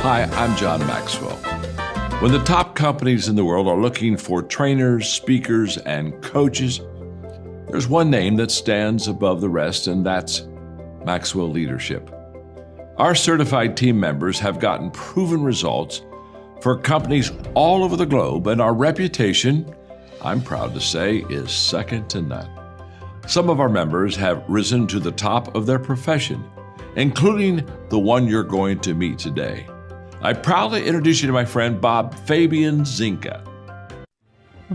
Hi, I'm John Maxwell. When the top companies in the world are looking for trainers, speakers, and coaches, there's one name that stands above the rest, and that's Maxwell Leadership. Our certified team members have gotten proven results for companies all over the globe, and our reputation, I'm proud to say, is second to none. Some of our members have risen to the top of their profession, including the one you're going to meet today. I proudly introduce you to my friend Bob Fabian Zinka.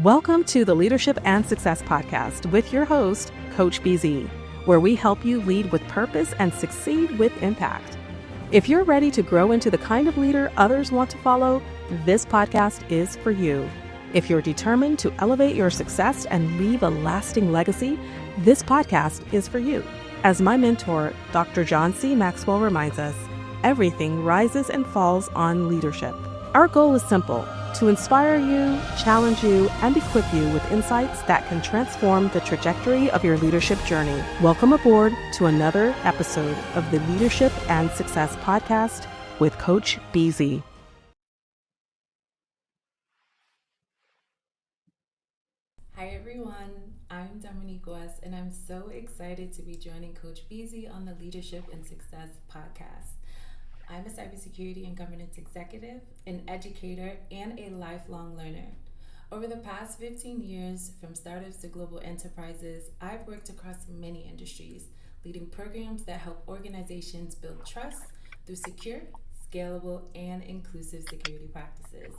Welcome to the Leadership and Success Podcast with your host, Coach BZ, where we help you lead with purpose and succeed with impact. If you're ready to grow into the kind of leader others want to follow, this podcast is for you. If you're determined to elevate your success and leave a lasting legacy, this podcast is for you. As my mentor, Dr. John C. Maxwell reminds us, everything rises and falls on leadership. Our goal is simple: to inspire you, challenge you, and equip you with insights that can transform the trajectory of your leadership journey. Welcome aboard to another episode of the Leadership and Success Podcast with Coach BZ. Hi everyone, I'm Dominique West, and I'm so excited to be joining Coach BZ on the Leadership and Success Podcast. I'm a cybersecurity and governance executive, an educator, and a lifelong learner. Over the past 15 years, from startups to global enterprises, I've worked across many industries, leading programs that help organizations build trust through secure, scalable, and inclusive security practices.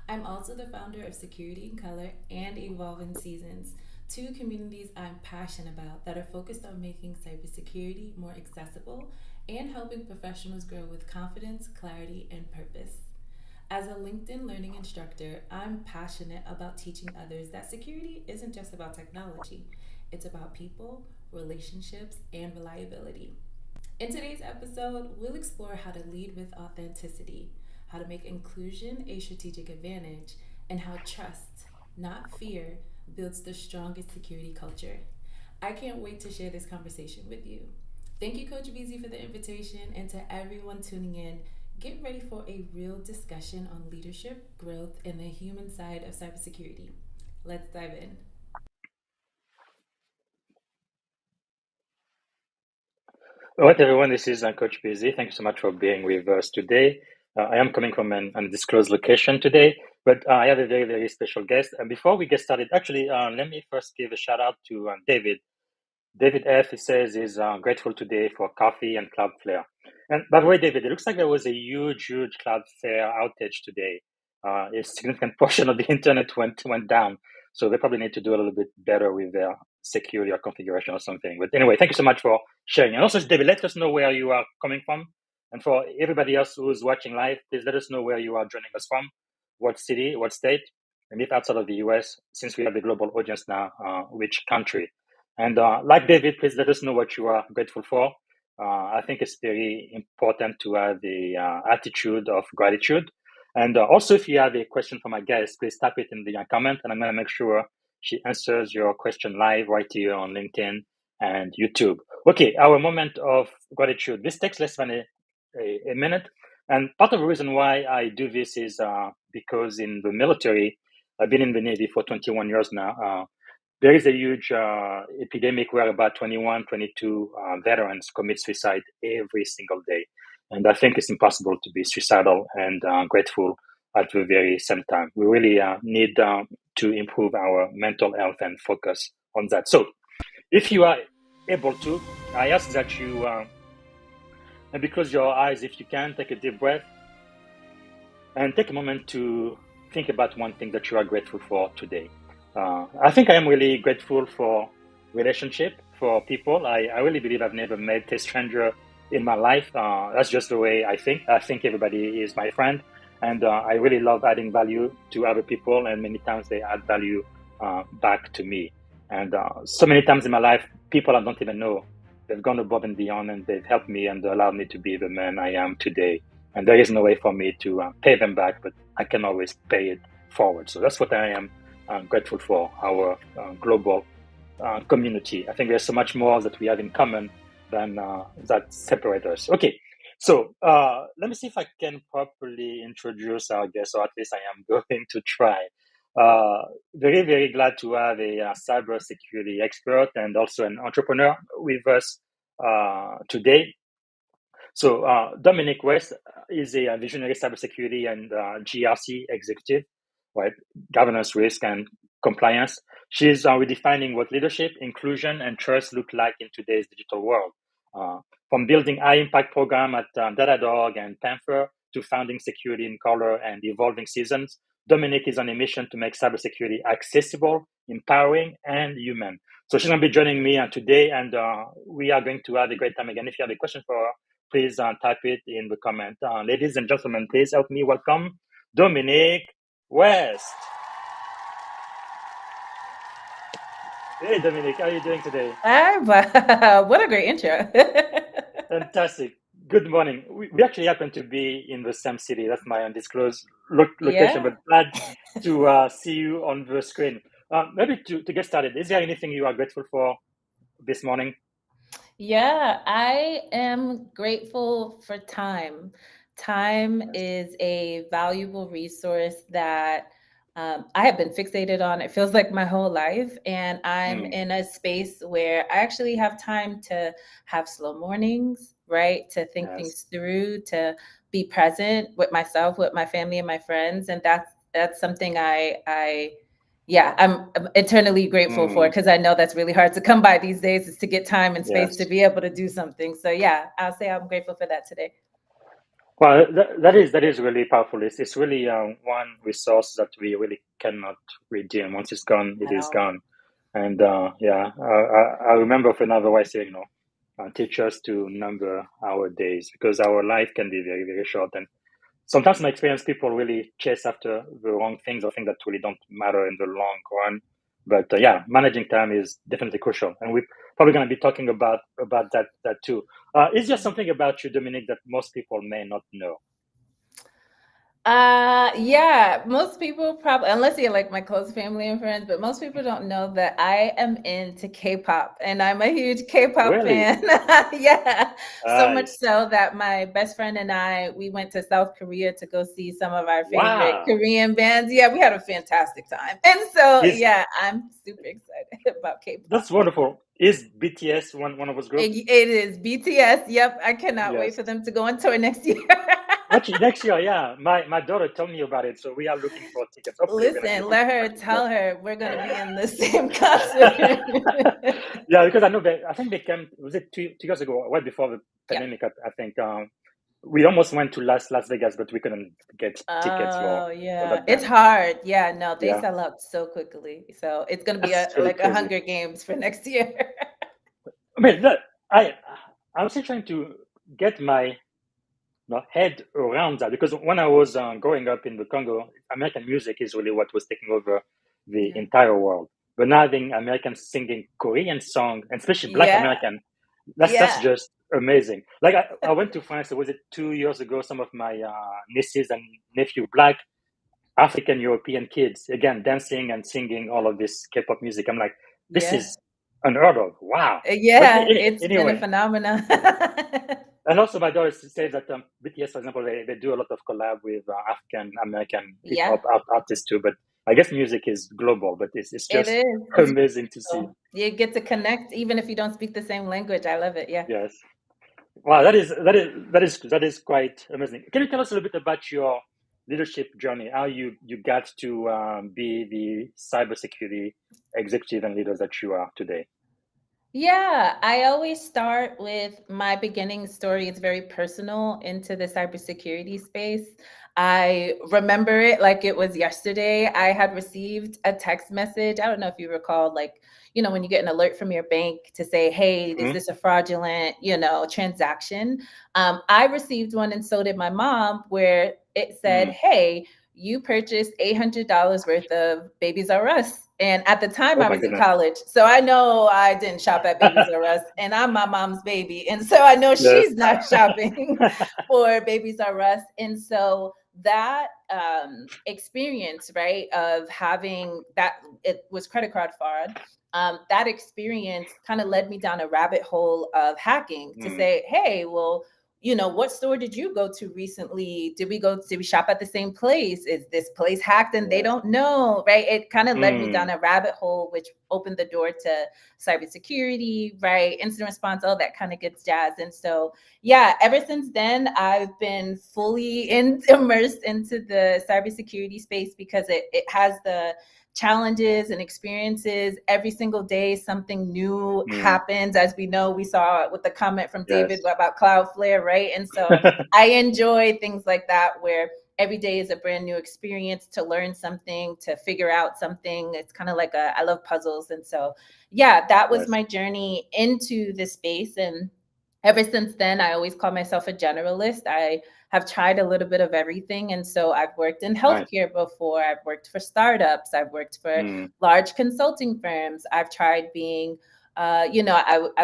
I'm also the founder of Security in Color and Evolving Seasons, two communities I'm passionate about that are focused on making cybersecurity more accessible and helping professionals grow with confidence, clarity, and purpose. As a LinkedIn learning instructor, I'm passionate about teaching others that security isn't just about technology. It's about people, relationships, and reliability. In today's episode, we'll explore how to lead with authenticity, how to make inclusion a strategic advantage, and how trust, not fear, builds the strongest security culture. I can't wait to share this conversation with you. Thank you, Coach BZ, for the invitation, and to everyone tuning in, get ready for a real discussion on leadership, growth, and the human side of cybersecurity. Let's dive in. All right, everyone, this is Coach BZ. Thank you so much for being with us today. I am coming from an undisclosed location today, but I have a very, very special guest. And before we get started, actually, let me first give a shout out to David. David F. says he's grateful today for coffee and Cloudflare. And by the way, David, it looks like there was a huge Cloudflare outage today. A significant portion of the internet went down. So they probably need to do a little bit better with their security or configuration or something. But anyway, thank you so much for sharing. And also, David, let us know where you are coming from. And for everybody else who's watching live, please let us know where you are joining us from, what city, what state, and if outside of the US, since we have the global audience now, which country. And like David, please let us know what you are grateful for. I think it's very important to have the attitude of gratitude. And also, if you have a question for my guest, please type it in the comment, and I'm going to make sure she answers your question live right here on LinkedIn and YouTube. Okay, our moment of gratitude. This takes less than a minute. And part of the reason why I do this is because in the military, I've been in the Navy for 21 years now. There is a huge epidemic where about 21, 22 veterans commit suicide every single day. And I think it's impossible to be suicidal and grateful at the very same time. We really need to improve our mental health and focus on that. So if you are able to, I ask that you maybe close your eyes if you can, take a deep breath, and take a moment to think about one thing that you are grateful for today. I think I am really grateful for relationship, for people. I really believe I've never met a stranger in my life. That's just the way I think. I think everybody is my friend, and I really love adding value to other people, and many times they add value back to me. And so many times in my life, people I don't even know, they've gone above and beyond, and they've helped me and allowed me to be the man I am today. And there is no way for me to pay them back, but I can always pay it forward. So that's what I am grateful for, our global community. I think there's so much more that we have in common than that separate us. Okay, So let me see if I can properly introduce our guest, or at least I am going to try. Very, very glad to have a cybersecurity expert and also an entrepreneur with us today. So Dominique West is a visionary cybersecurity and GRC executive, right? Governance, risk, and compliance. She's redefining what leadership, inclusion, and trust look like in today's digital world. Uh, from building high-impact program at Datadog and Panther to founding security in color and evolving seasons, Dominique is on a mission to make cybersecurity accessible, empowering, and human. So she's going to be joining me today, and we are going to have a great time again. If you have a question for her, please type it in the comment. Ladies and gentlemen, please help me welcome Dominique West. Hey, Dominique, how are you doing today? What a great intro. Fantastic. Good morning. We actually happen to be in the same city. That's my undisclosed location, Yeah. but glad to see you on the screen. Maybe to get started, is there anything you are grateful for this morning? Yeah, I am grateful for time. Time is a valuable resource that I have been fixated on. It feels like my whole life. And I'm in a space where I actually have time to have slow mornings, right? To think Yes. things through, to be present with myself, with my family and my friends. And that's something I'm eternally grateful for, because I know that's really hard to come by these days, is to get time and space Yes. to be able to do something. So yeah, I'll say I'm grateful for that today. Well, that is really powerful. It's really one resource that we really cannot redeem. Once it's gone, it At is all. gone. And I remember Fernando always saying, teach us to number our days, because our life can be very, very short. And sometimes in my experience, people really chase after the wrong things, or things that really don't matter in the long run. But managing time is definitely crucial, and we're probably going to be talking about that too. Is there something about you, Dominique, that most people may not know? Yeah, most people probably, unless you're like my close family and friends, but most people don't know that I am into K-pop, and I'm a huge K-pop Really? fan. Yeah, so much Nice. so that my best friend and we went to South Korea to go see some of our favorite Wow. Korean bands. Yeah, we had a fantastic time. And so, Is yeah, I'm super excited about K-pop. That's wonderful. Is BTS one of those groups? It is BTS. Yep, I cannot wait Yes. for them to go on tour next year. Actually, next year, yeah. My daughter told me about it, so we are looking for tickets. Hopefully, we're gonna be Listen, able to let her actually go. tell her we're going to be in the same concert. Yeah, because I know I think they came. Was it 2 years ago, right before the Yeah. pandemic? I think we almost went to Las Vegas, but we couldn't get tickets Oh, for yeah. that It's band. hard. Yeah, no, they Yeah, sell out so quickly. So it's going to be that's really like a crazy. Hunger Games for next year. I mean, look, I'm still trying to get my head around that, because when I was growing up in the Congo, American music is really what was taking over the Yeah. entire world. But now having Americans singing Korean song, and especially Black Yeah. American, that's Yeah. just amazing. Like I went to France. Was it 2 years ago? Some of my nieces and nephew, Black African European kids, again dancing and singing all of this K-pop music. I'm like, this Yeah. is unheard of. Wow. But Yeah. It's been a anyway, phenomenon. and also, my daughter says that BTS, for example, they do a lot of collab with African American hip Yeah, hop artists too. But I guess music is global, but it's it just is. It's amazing to see. beautiful. You get to connect even if you don't speak the same language. I love it. Yeah. Yes. Wow, that is quite amazing. Can you tell us a little bit about your leadership journey? How you got to be the cybersecurity executive and leader that you are today? Yeah, I always start with my beginning story. It's very personal into the cybersecurity space. I remember it like it was yesterday. I had received a text message. I don't know if you recall, like, when you get an alert from your bank to say, hey, is Hmm. this a fraudulent, transaction? I received one, and so did my mom, where it said, Mm. hey, you purchased $800 worth of Babies R Us. And at the time Oh I my was in goodness. college. So I know I didn't shop at Babies R Us, and I'm my mom's baby. And so I know Yes. she's not shopping for Babies R Us. And so that experience, right, of having that, it was credit card fraud. That experience kind of led me down a rabbit hole of hacking to Mm. say, hey, well, what store did you go to recently? Did we shop at the same place? Is this place hacked and they Yes. don't know, right? It kind of led me down Mm, a rabbit hole, which opened the door to cybersecurity, right? Incident response, all that kind of good jazz. And so, yeah, ever since then, I've been fully immersed into the cybersecurity space because it has the challenges and experiences every single day. Something new mm, happens. As we know, we saw with the comment from David yes. about Cloudflare, right? And so I enjoy things like that where every day is a brand new experience to learn something, to figure out something. It's kind of like I love puzzles. And so, yeah, that was Yes. my journey into this space. And ever since then, I always call myself a generalist. I have tried a little bit of everything. And so I've worked in Nice. healthcare before, I've worked for startups, I've worked for Mm, large consulting firms, I've tried being, I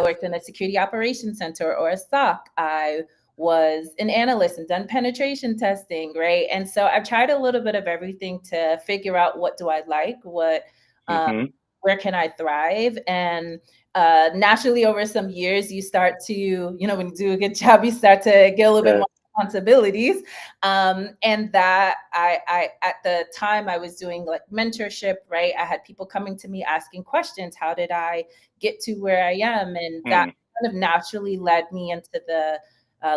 worked in a security operations center or a SOC. I was an analyst and done penetration testing, right? And so I've tried a little bit of everything to figure out what do I like, um, mm-hmm. where can I thrive, and naturally over some years you start to, when you do a good job, you start to get a little bit Yes. more responsibilities. And that I at the time I was doing like mentorship, right? I had people coming to me asking questions. How did I get to where I am? And that Mm, kind of naturally led me into the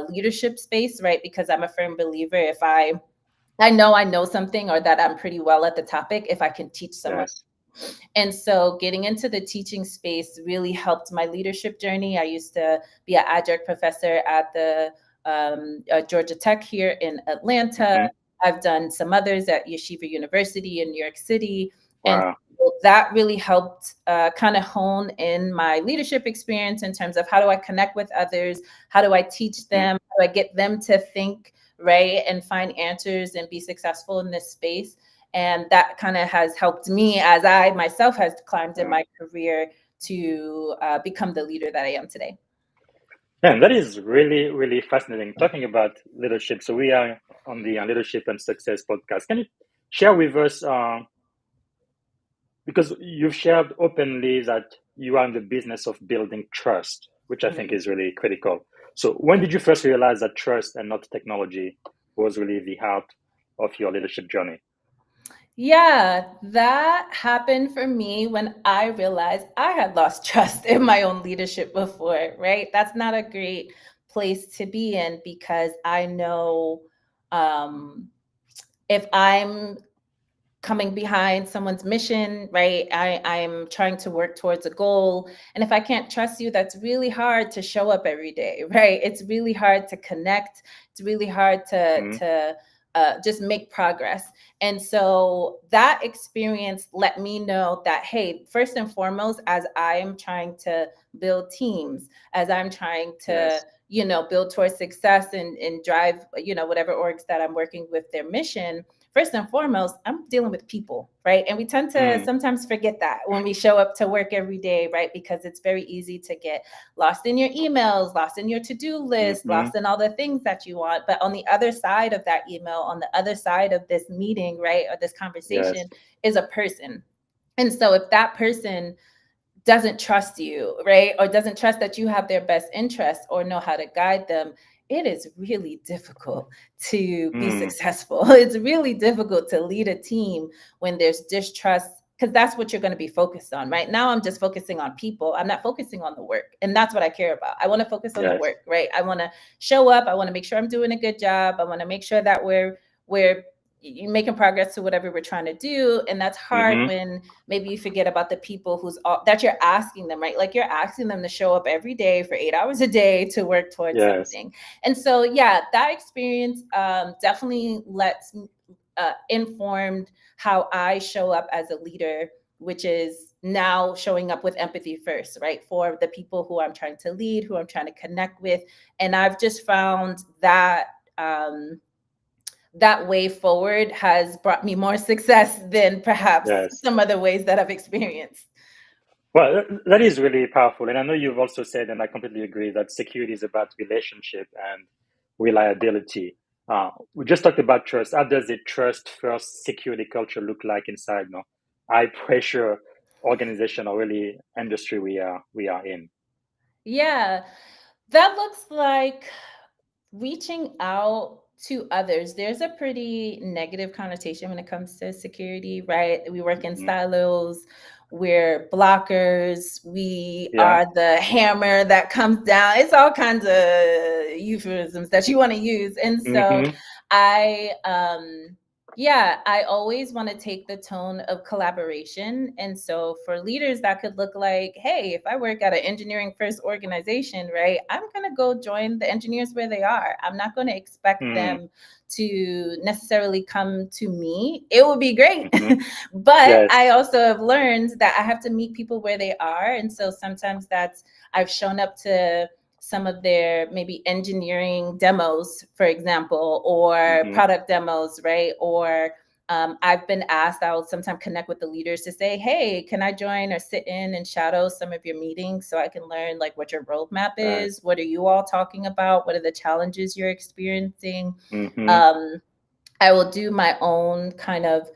leadership space, right? Because I'm a firm believer, if I know something, or that I'm pretty well at the topic, if I can teach someone. yes. And so getting into the teaching space really helped my leadership journey. I used to be an adjunct professor at the Georgia Tech here in Atlanta. Mm-hmm. I've done some others at Yeshiva University in New York City. And Wow. so that really helped kind of hone in my leadership experience in terms of how do I connect with others? How do I teach Mm, them? How do I get them to think, right? And find answers and be successful in this space? And that kind of has helped me as I myself has climbed in yeah. my career to become the leader that I am today. Yeah, and that is really, really fascinating. Talking about leadership. So we are on the Leadership and Success podcast. Can you share with us, because you've shared openly that you are in the business of building trust, which I think Mhm. is really critical. So when did you first realize that trust and not technology was really the heart of your leadership journey? Yeah, that happened for me when I realized I had lost trust in my own leadership before, right? That's not a great place to be in because I know um, if I'm coming behind someone's mission, right? I'm trying to work towards a goal. And if I can't trust you, that's really hard to show up every day, right? It's really hard to connect. It's really hard Mm, to just make progress. And so that experience let me know that, hey, first and foremost, as I'm trying to build teams, as I'm trying to, yes. build towards success and drive, whatever orgs that I'm working with their mission, first and foremost, I'm dealing with people, right? And we tend to Mm, sometimes forget that when we show up to work every day, right? Because it's very easy to get lost in your emails, lost in your to-do list, mm-hmm. lost in all the things that you want. But on the other side of that email, on the other side of this meeting, right, or this Yes. conversation is a person. And so if that person doesn't trust you, right? Or doesn't trust that you have their best interest or know how to guide them, it is really difficult to be Mm, successful. It's really difficult to lead a team when there's distrust, because that's what you're going to be focused on. Right now, I'm just focusing on people. I'm not focusing on the work. And that's what I care about. I want to focus on the yes. work, right? I want to show up. I want to make sure I'm doing a good job. I want to make sure that we're making progress to whatever we're trying to do. And that's hard Mm-hmm. when maybe you forget about the people that you're asking them, right? Like you're asking them to show up every day for 8 hours a day to work towards Yes. something. And so, yeah, that experience definitely informed how I show up as a leader, which is now showing up with empathy first, right? For the people who I'm trying to lead, who I'm trying to connect with. And I've just found that that way forward has brought me more success than perhaps Yes. some other ways that I've experienced. Well, that is really powerful. And I know you've also said, and I completely agree, that security is about relationship and reliability. We just talked about trust. How does a trust first security culture look like inside high pressure organization or really industry we are in? Yeah, that looks like reaching out to others. There's a pretty negative connotation when it comes to security, right? We work in Mhm. silos. We're blockers. We Yeah. are the hammer that comes down. It's all kinds of euphemisms that you want to use. And so Hmm. I yeah, I always want to take the tone of collaboration. And so for leaders, that could look like, hey, if I work at an engineering first organization, right, I'm going to go join the engineers where they are. I'm not going to expect Mm. them to necessarily come to me. It would be great. Hmm. But Yes. I also have learned that I have to meet people where they are. And so sometimes I've shown up to some of their maybe engineering demos, for example, or Hmm. product demos, right? Or I've been asked, I'll sometimes connect with the leaders to say, hey, can I join or sit in and shadow some of your meetings so I can learn like what your roadmap Right. is? What are you all talking about? What are the challenges you're experiencing? Hmm. Um, I will do my own kind of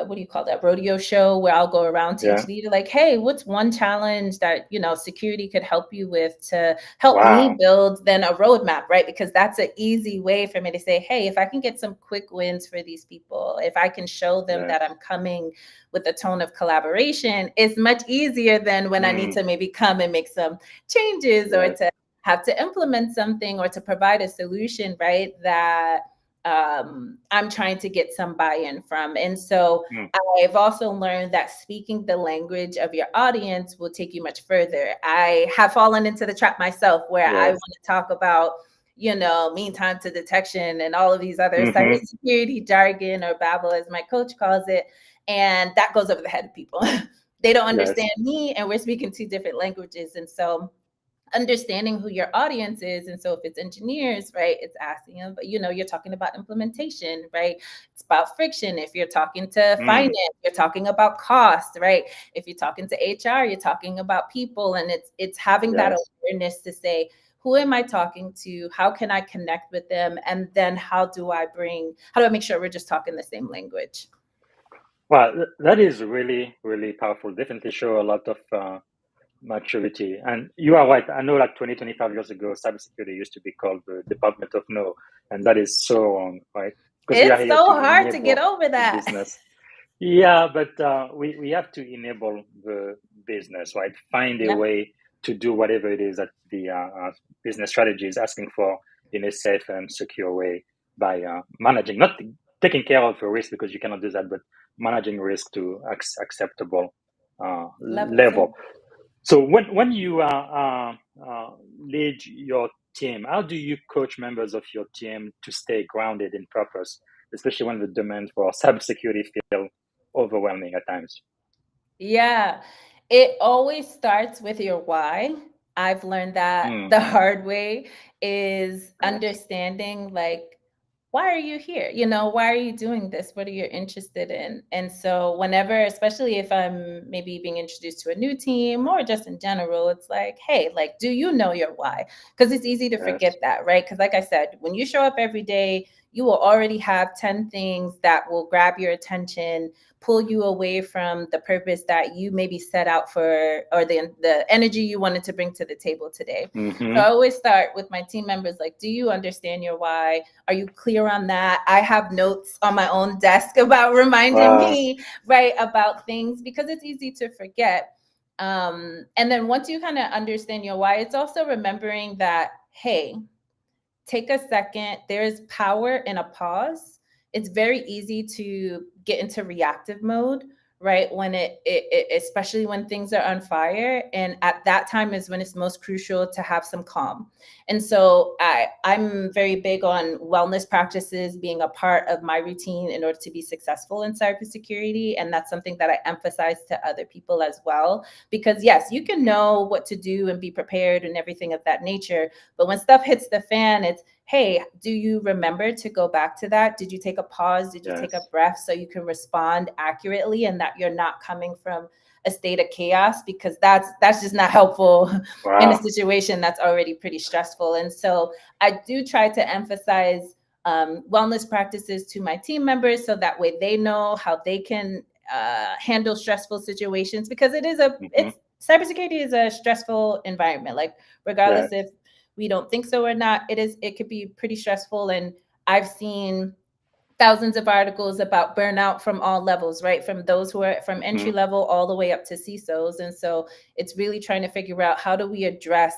what do you call that, rodeo show, where I'll go around to each Yeah. leader like, hey, what's one challenge that security could help you with to help me Wow. build then a roadmap, right? Because that's an easy way for me to say, hey, if I can get some quick wins for these people, if I can show them Yes. that I'm coming with a tone of collaboration, it's much easier than when I need Mm. to maybe come and make some changes or Yes. to have to implement something or to provide a solution, right? That I'm trying to get some buy-in from. And so Mm. I've also learned that speaking the language of your audience will take you much further. I have fallen into the trap myself where I want Yes. to talk about, mean time to detection and all of these other Hmm. cybersecurity jargon or babble, as my coach calls it. And that goes over the head of people. They don't Yes. understand me, and we're speaking two different languages. And so understanding who your audience is. And so if it's engineers, right, it's asking them, but you're talking about implementation, right? It's about friction. If you're talking to Mm. finance, you're talking about cost, right? If you're talking to HR, you're talking about people. And it's having that Yes. awareness to say, who am I talking to? How can I connect with them? And then how do I make sure we're just talking the same language? Well, that is really, really powerful. Definitely show a lot of maturity. And you are right. I know like 20, 25 years ago, cybersecurity used to be called the Department of No. And that is so wrong, right? Because we are It's here so to hard to get enable over the that. business. Yeah, but we have to enable the business, right? Find a Yep. way to do whatever it is that the business strategy is asking for in a safe and secure way by managing, not taking care of the risk because you cannot do that, but managing risk to acceptable Levels, yeah. level. So when you lead your team, how do you coach members of your team to stay grounded in purpose, especially when the demand for cybersecurity feel overwhelming at times? Yeah, it always starts with your why. I've learned that Mm. the hard way is Yes. understanding like, why are you here? Why are you doing this? What are you interested in? And so, whenever, especially if I'm maybe being introduced to a new team or just in general, it's like, hey, like, do you know your why? Because it's easy to Yes. forget that, right? Because, like I said, when you show up every day, you will already have 10 things that will grab your attention, pull you away from the purpose that you maybe set out for, or the energy you wanted to bring to the table today. So I Mm-hmm. always start with my team members like, do you understand your why? Are you clear on that? I have notes on my own desk about reminding Wow. me, right, about things because it's easy to forget. And then once you kind of understand your why, it's also remembering that, hey, take a second. There's power in a pause. It's very easy to get into reactive mode, right? When especially when things are on fire. And at that time is when it's most crucial to have some calm. And so I'm very big on wellness practices being a part of my routine in order to be successful in cybersecurity. And that's something that I emphasize to other people as well. Because yes, you can know what to do and be prepared and everything of that nature. But when stuff hits the fan, it's, hey, do you remember to go back to that? Did you take a pause? Did you take a Yes. breath so you can respond accurately and that you're not coming from a state of chaos? Because that's just not helpful in a Wow. situation that's already pretty stressful. And so I do try to emphasize wellness practices to my team members so that way they know how they can handle stressful situations because Mm-hmm. it's cybersecurity is a stressful environment. Like regardless Yes. if we don't think so or not, it could be pretty stressful. And I've seen thousands of articles about burnout from all levels, right? From those who are from entry level all the way up to CISOs. And so it's really trying to figure out, how do we address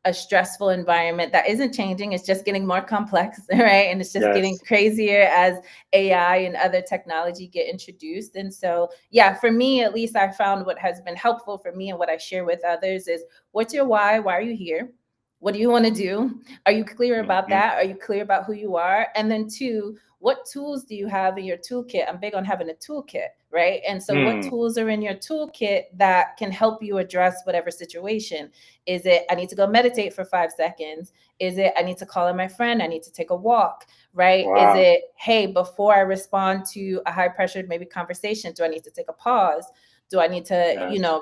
a stressful environment that isn't changing, it's just getting more complex, right? And it's just getting crazier as AI and other technology get introduced. And so, yeah, for me, at least, I found what has been helpful for me and what I share with others is, what's your why? Why are you here? What do you want to do? Are you clear about that? Are you clear about who you are? And then two, what tools do you have in your toolkit? I'm big on having a toolkit, right? And so what tools are in your toolkit that can help you address whatever situation? Is it, I need to go meditate for 5 seconds? Is it, I need to call in my friend? I need to take a walk, right? Wow. Is it, hey, before I respond to a high pressured maybe conversation, do I need to take a pause? Do I need to,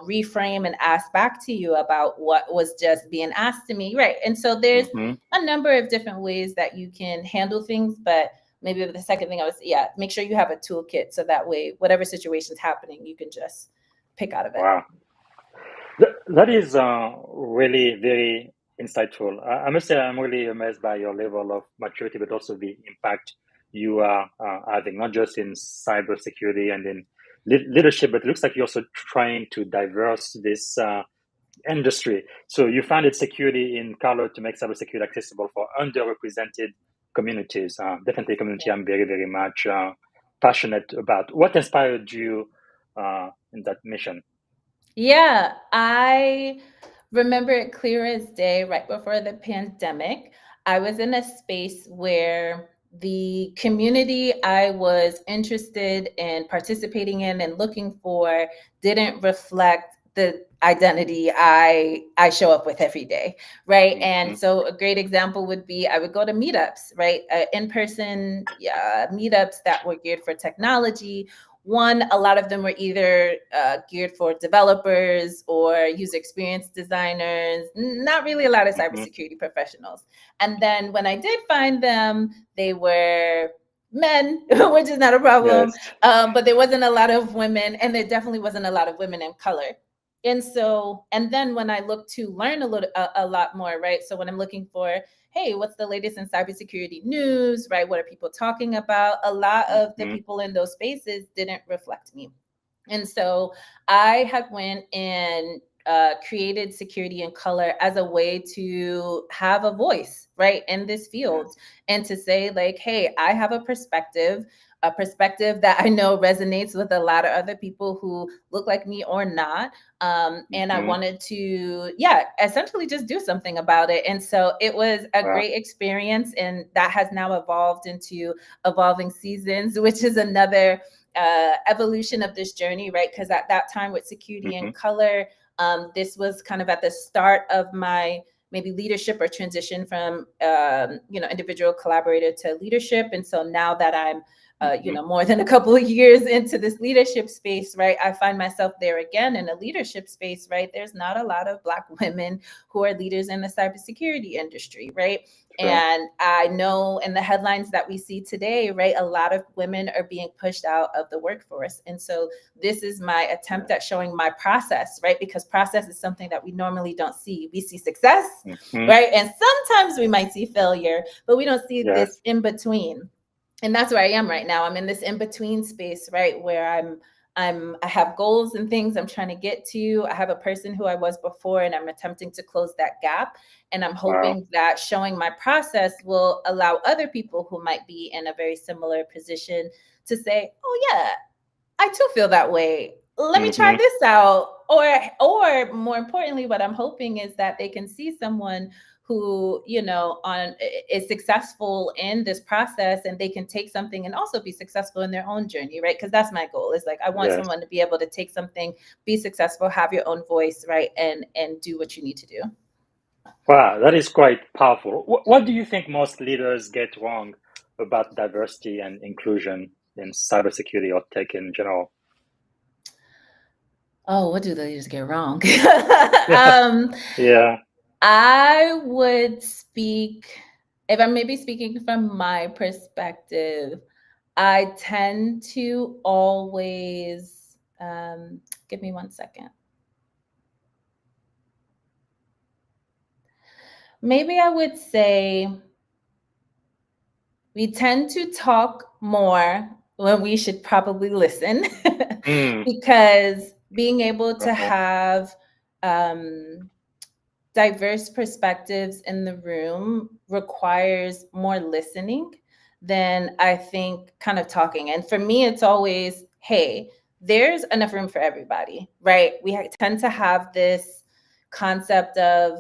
reframe and ask back to you about what was just being asked to me? Right. And so there's a number of different ways that you can handle things, but maybe the second thing I was, make sure you have a toolkit. So that way, whatever situation's happening, you can just pick out of it. Wow. That is really very insightful. I must say, I'm really amazed by your level of maturity, but also the impact you are having, not just in cybersecurity and in leadership, but it looks like you're also trying to diverse this industry. So you founded Security in Color to make cybersecurity accessible for underrepresented communities. Definitely a community I'm very, very much passionate about. What inspired you in that mission? Yeah, I remember it clear as day. Right before the pandemic, I was in a space where the community I was interested in participating in and looking for didn't reflect the identity I show up with every day, right? And so a great example would be, I would go to meetups, right? In-person meetups that were geared for technology. One, a lot of them were either geared for developers or user experience designers, not really a lot of cybersecurity professionals. And then when I did find them, they were men, which is not a problem, but there wasn't a lot of women, and there definitely wasn't a lot of women in color. And so, and then when I look to learn a lot more, right? So when I'm looking for, hey, what's the latest in cybersecurity news, right? What are people talking about? A lot of the people in those spaces didn't reflect me. And so I had went and created Security in Color as a way to have a voice, right, in this field, and to say, like, hey, I have a perspective that I know resonates with a lot of other people who look like me or not. And I wanted to, essentially just do something about it. And so it was a great experience. And that has now evolved into Evolving Seasons, which is another evolution of this journey, right? Because at that time with Security in Color, this was kind of at the start of my maybe leadership or transition from, individual collaborator to leadership. And so now that I'm more than a couple of years into this leadership space, right, I find myself there again in a leadership space, right? There's not a lot of Black women who are leaders in the cybersecurity industry, right? Sure. And I know in the headlines that we see today, right, a lot of women are being pushed out of the workforce. And so this is my attempt at showing my process, right? Because process is something that we normally don't see. We see success, right? And sometimes we might see failure, but we don't see this in between. And that's where I am right now. I'm in this in-between space, right? Where I have goals and things I'm trying to get to. I have a person who I was before, and I'm attempting to close that gap. And I'm hoping that showing my process will allow other people who might be in a very similar position to say, oh yeah, I too feel that way. Let me try this out. Or more importantly, what I'm hoping is that they can see someone who, is successful in this process, and they can take something and also be successful in their own journey, right? Because that's my goal. Is like, I want someone to be able to take something, be successful, have your own voice, right? And do what you need to do. Wow, that is quite powerful. What do you think most leaders get wrong about diversity and inclusion in cybersecurity or tech in general? Oh, what do the leaders get wrong? Yeah. I would speak, if I'm maybe speaking from my perspective, I tend to always, give me 1 second. Maybe I would say we tend to talk more when we should probably listen because being able to Okay. have diverse perspectives in the room requires more listening than I think kind of talking. And for me, it's always, hey, there's enough room for everybody, right? We tend to have this concept of,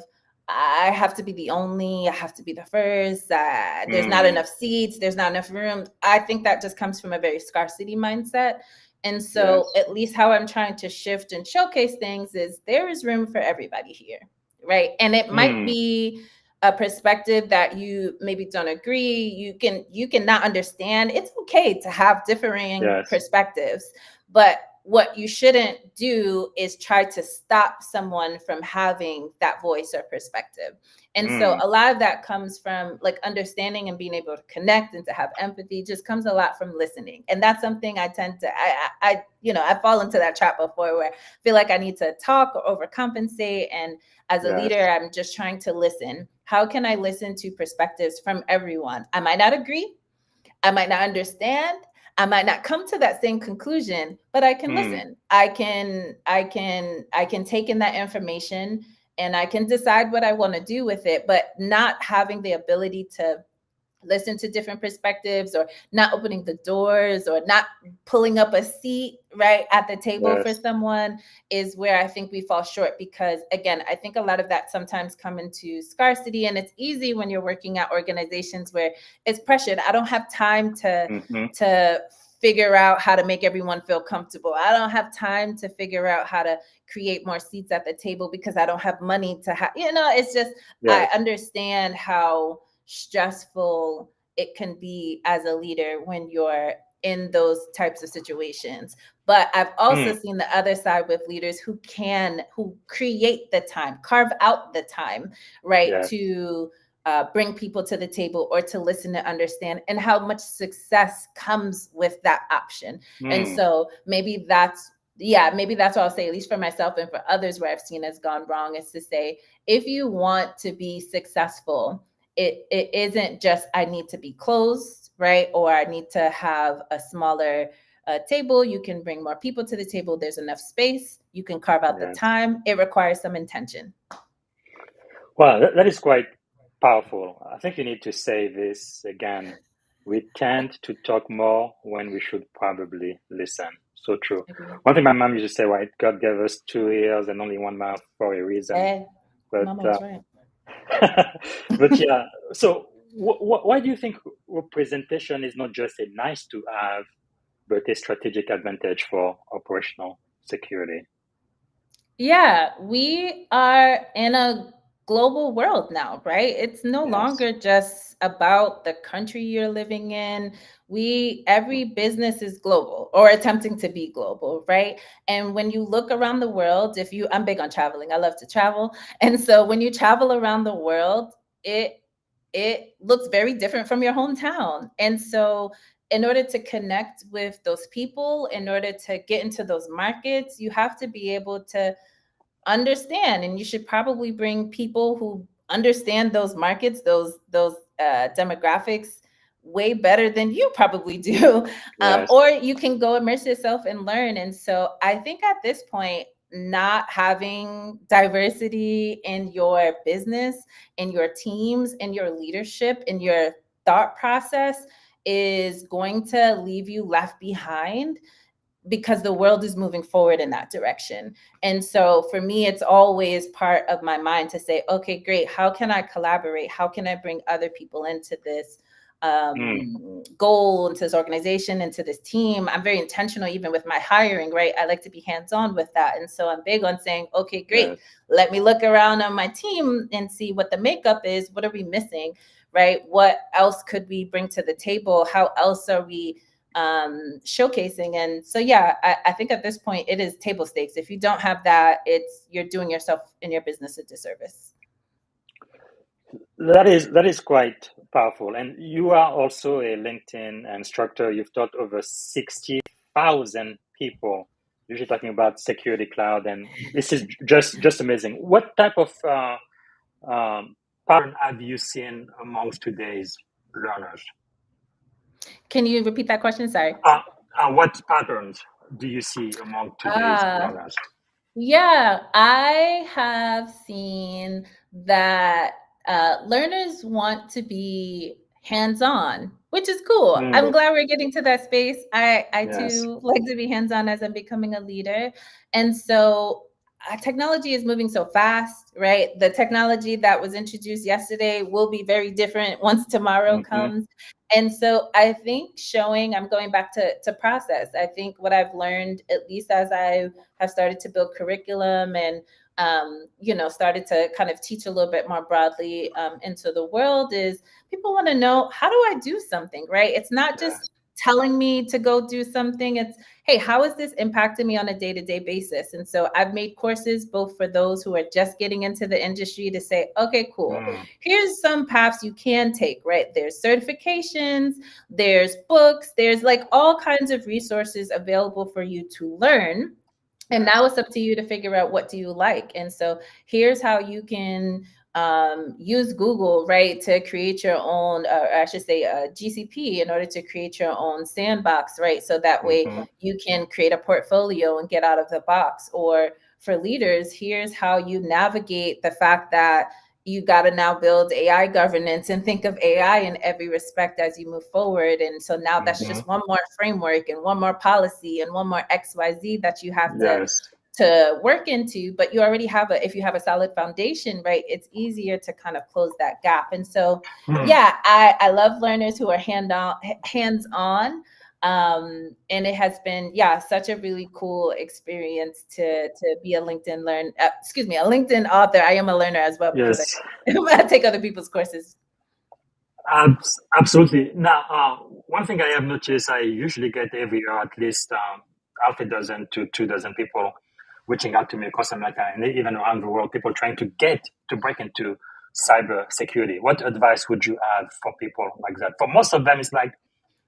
I have to be the only, I have to be the first, there's not enough seats, there's not enough room. I think that just comes from a very scarcity mindset. And so, Yes. at least how I'm trying to shift and showcase things is there is room for everybody here, right? And it might be a perspective that you maybe don't agree, you can not understand. It's okay to have differing Yes. perspectives, but what you shouldn't do is try to stop someone from having that voice or perspective. And so a lot of that comes from like understanding and being able to connect and to have empathy, just comes a lot from listening. And that's something I tend to I fall into that trap before where I feel like I need to talk or overcompensate. And as a leader, Yes. I'm just trying to listen. How can I listen to perspectives from everyone? I might not agree, I might not understand, I might not come to that same conclusion, but I can listen. I can take in that information and I can decide what I want to do with it, but not having the ability to listen to different perspectives or not opening the doors or not pulling up a seat right at the table for Yes. someone is where I think we fall short. Because again, I think a lot of that sometimes come into scarcity, and it's easy when you're working at organizations where it's pressured. I don't have time to figure out how to make everyone feel comfortable. I don't have time to figure out how to create more seats at the table because I don't have money to have, it's just, I Yes. understand how stressful it can be as a leader when you're in those types of situations. But I've also seen the other side with leaders who create the time, carve out the time, right, Yes. to bring people to the table or to listen and understand, and how much success comes with that option. And so maybe that's what I'll say, at least for myself and for others where I've seen has gone wrong, is to say, if you want to be successful, it isn't just I need to be closed, right? Or I need to have a smaller table. You can bring more people to the table. There's enough space. You can carve out the Yes. time. It requires some intention. Well, that is quite powerful. I think you need to say this again. We tend to talk more when we should probably listen. So true. Agree. One thing my mom used to say, right? God gave us 2 ears and only one mouth for a reason. Hey, But Mama was right. but yeah. So why do you think representation is not just a nice to have, but a strategic advantage for operational security? Yeah, we are in a global world now, right? It's no Yes. longer just about the country you're living in. Every business is global or attempting to be global, right? And when you look around the world, I'm big on traveling. I love to travel. And so when you travel around the world, it looks very different from your hometown. And so in order to connect with those people, in order to get into those markets, you have to be able to understand, and you should probably bring people who understand those markets, those demographics way better than you probably do. Yes. Or you can go immerse yourself and learn. And so I think at this point, not having diversity in your business, in your teams, in your leadership, in your thought process is going to leave you left behind, because the world is moving forward in that direction. And so for me, it's always part of my mind to say, okay, great. How can I collaborate? How can I bring other people into this goal, into this organization, into this team? I'm very intentional, even with my hiring, right? I like to be hands-on with that. And so I'm big on saying, okay, great. Yes. Let me look around on my team and see what the makeup is. What are we missing, right? What else could we bring to the table? How else are we showcasing? And so I think at this point it is table stakes. If you don't have that, you're doing yourself and your business a disservice. That is quite powerful. And you are also a LinkedIn instructor. You've taught over 60,000 people. Usually talking about security cloud, and this is just amazing. What type of pattern have you seen amongst today's learners? Can you repeat that question? Sorry. What patterns do you see among today's Uh, learners? Yeah, I have seen that learners want to be hands-on, which is cool. I'm glad we're getting to that space. I Yes. too like to be hands-on as I'm becoming a leader. And so technology is moving so fast, right? The technology that was introduced yesterday will be very different once tomorrow comes. And so I think I'm going back to process. I think what I've learned, at least as I have started to build curriculum and started to kind of teach a little bit more broadly into the world, is people want to know, how do I do something, right? It's not just telling me to go do something. It's, hey, how is this impacting me on a day-to-day basis? And so I've made courses both for those who are just getting into the industry to say, okay, cool. Here's some paths you can take, right? There's certifications, there's books, there's like all kinds of resources available for you to learn. And now it's up to you to figure out, what do you like? And so here's how you can use Google, right, to create your own, or I should say GCP, in order to create your own sandbox, right? So that way you can create a portfolio and get out of the box. Or for leaders, here's how you navigate the fact that you got to now build AI governance and think of AI in every respect as you move forward. And so now that's just one more framework and one more policy and one more XYZ that you have to work into. But you already have if you have a solid foundation, right, it's easier to kind of close that gap. And so, yeah, I love learners who are hands-on. And it has been, such a really cool experience to be a LinkedIn author. I am a learner as well, because I take other people's courses. Absolutely. Now, one thing I have noticed, I usually get every year at least half a dozen to 2 dozen people reaching out to me across America and even around the world, people trying to break into cybersecurity. What advice would you have for people like that? For most of them, it's like,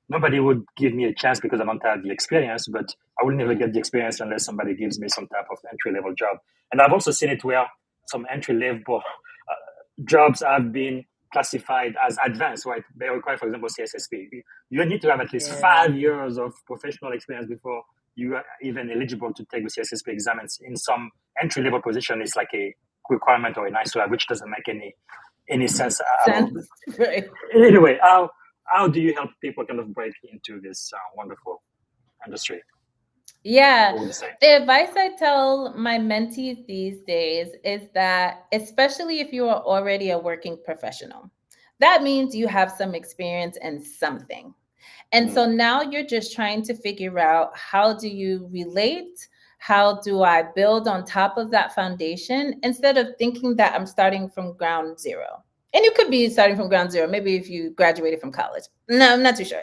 nobody would give me a chance because I don't have the experience, but I will never get the experience unless somebody gives me some type of entry-level job. And I've also seen it where some entry-level jobs have been classified as advanced, right? They require, for example, CSSP. You need to have at least 5 years of professional experience before you are even eligible to take the CSSP exam. And in some entry-level position, it's like a requirement or a nice to have, which doesn't make any sense at all. Right. Anyway, how do you help people kind of break into this wonderful industry? Yeah, the advice I tell my mentees these days is that, especially if you are already a working professional, that means you have some experience in something. And so now you're just trying to figure out, how do you relate? How do I build on top of that foundation, instead of thinking that I'm starting from ground zero? And you could be starting from ground zero, maybe if you graduated from college. No, I'm not too sure.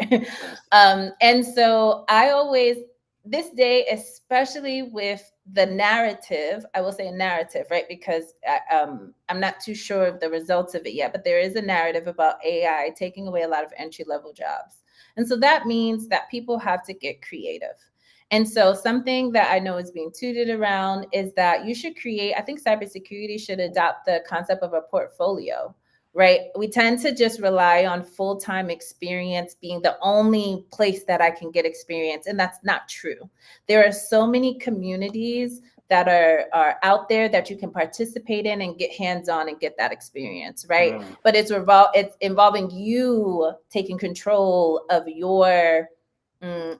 And so I always, this day, especially with the narrative, I will say a narrative, right? Because I'm not too sure of the results of it yet, but there is a narrative about AI taking away a lot of entry-level jobs. And so that means that people have to get creative. And so something that I know is being tooted around is that you should create, I think cybersecurity should adopt the concept of a portfolio, right? We tend to just rely on full-time experience being the only place that I can get experience. And that's not true. There are so many communities that are out there that you can participate in and get hands-on and get that experience, right? But it's involving you taking control of your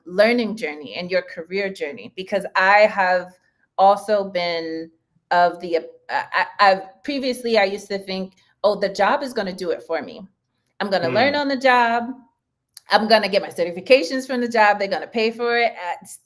learning journey and your career journey. Because I have also been of the, previously I used to think, oh, the job is going to do it for me. I'm going to learn on the job. I'm going to get my certifications from the job. They're going to pay for it.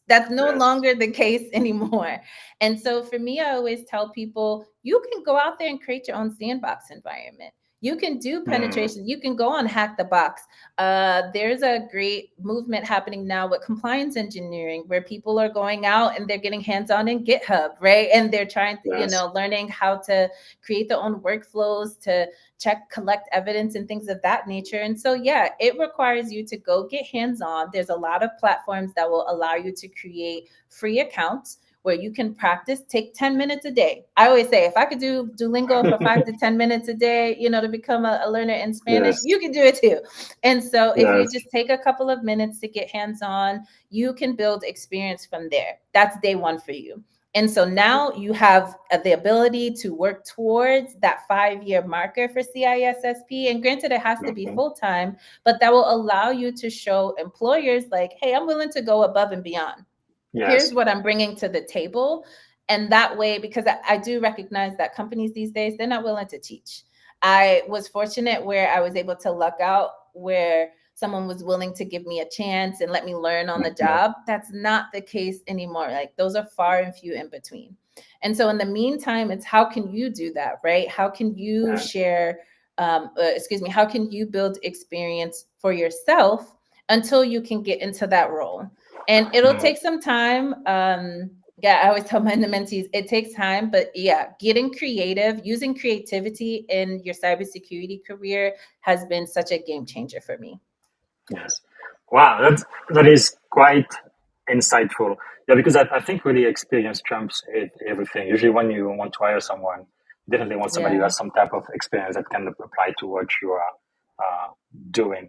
That's no longer the case anymore. And so for me, I always tell people, you can go out there and create your own sandbox environment. You can do penetration. You can go on Hack the Box. There's a great movement happening now with compliance engineering, where people are going out and they're getting hands-on in GitHub, right? And they're trying to, learning how to create their own workflows to check, collect evidence and things of that nature. And so, yeah, it requires you to go get hands-on. There's a lot of platforms that will allow you to create free accounts where you can practice. Take 10 minutes a day. I always say, if I could do Duolingo for 5 to 10 minutes a day, to become a learner in Spanish, Yes. you can do it too. And so if you Yes. just take a couple of minutes to get hands-on, you can build experience from there. That's day one for you. And so now you have the ability to work towards that 5-year marker for CISSP. And granted, it has to be full-time, but that will allow you to show employers like, hey, I'm willing to go above and beyond. Yes. Here's what I'm bringing to the table. And that way, because I do recognize that companies these days, they're not willing to teach. I was fortunate where I was able to luck out where someone was willing to give me a chance and let me learn on the job. That's not the case anymore. Like, those are far and few in between. And so in the meantime, it's how can you do that, right? How can you share, how can you build experience for yourself until you can get into that role? And it'll take some time. I always tell my mentees, it takes time, but getting creative, using creativity in your cybersecurity career has been such a game changer for me. Yes. Wow, that is quite insightful. Yeah, because I think really experience trumps everything. Usually when you want to hire someone, you definitely want somebody who has some type of experience that can apply to what you are doing.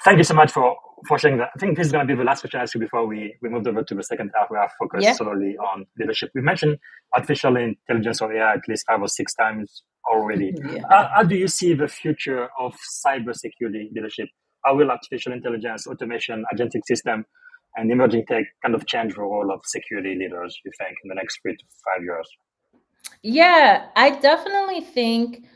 Thank you so much for sharing that. I think this is going to be the last question I ask you before we moved over to the second half where I focus solely on leadership. We mentioned artificial intelligence or AI at least 5 or 6 times already. How do you see the future of cybersecurity leadership? How will artificial intelligence, automation, agentic system, and emerging tech kind of change the role of security leaders, you think, in the next 3 to 5 years? Yeah, I definitely think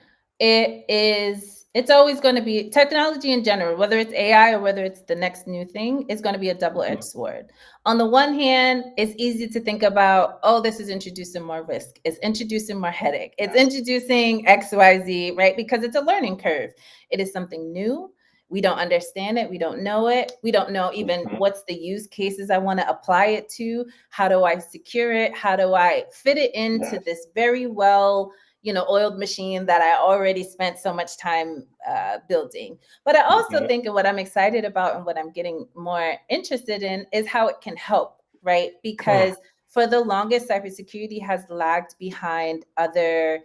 it's always going to be technology in general, whether it's AI or whether it's the next new thing, is going to be a double-edged sword. On the one hand, it's easy to think about, oh, this is introducing more risk. It's introducing more headache. It's introducing XYZ, right? Because it's a learning curve. It is something new. We don't understand it. We don't know it. We don't know even what's the use cases I want to apply it to. How do I secure it? How do I fit it into this very well, oiled machine that I already spent so much time building? But I also think, and what I'm excited about and what I'm getting more interested in is how it can help, right? Because for the longest, cybersecurity has lagged behind other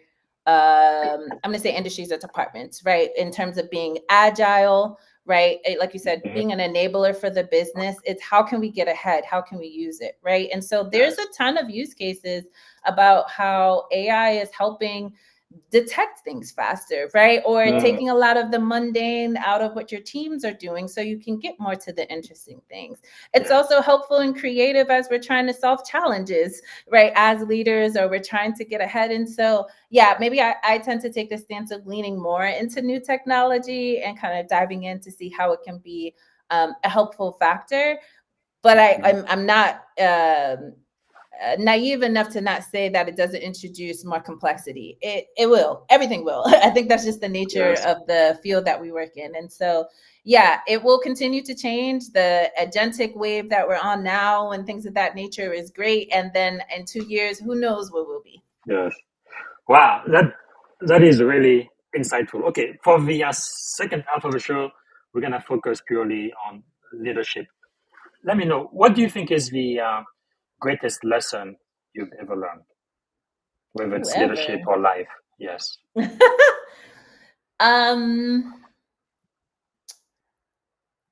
I'm going to say industries or departments, right? In terms of being agile, right? Like you said, being an enabler for the business, it's how can we get ahead? How can we use it, right? And so there's a ton of use cases about how AI is helping detect things faster, right? Or taking a lot of the mundane out of what your teams are doing so you can get more to the interesting things. It's also helpful and creative as we're trying to solve challenges, right? As leaders, or we're trying to get ahead. And so, maybe I tend to take the stance of leaning more into new technology and kind of diving in to see how it can be a helpful factor. But I'm not naive enough to not say that it doesn't introduce more complexity. It will. Everything will. I think that's just the nature of the field that we work in. And so, it will continue to change. The agentic wave that we're on now and things of that nature is great. And then in 2 years, who knows where we'll be. Yes. Wow, that is really insightful. Okay, for the second half of the show, we're going to focus purely on leadership. Let me know, what do you think is the greatest lesson you've ever learned, whether it's leadership or life? Yes.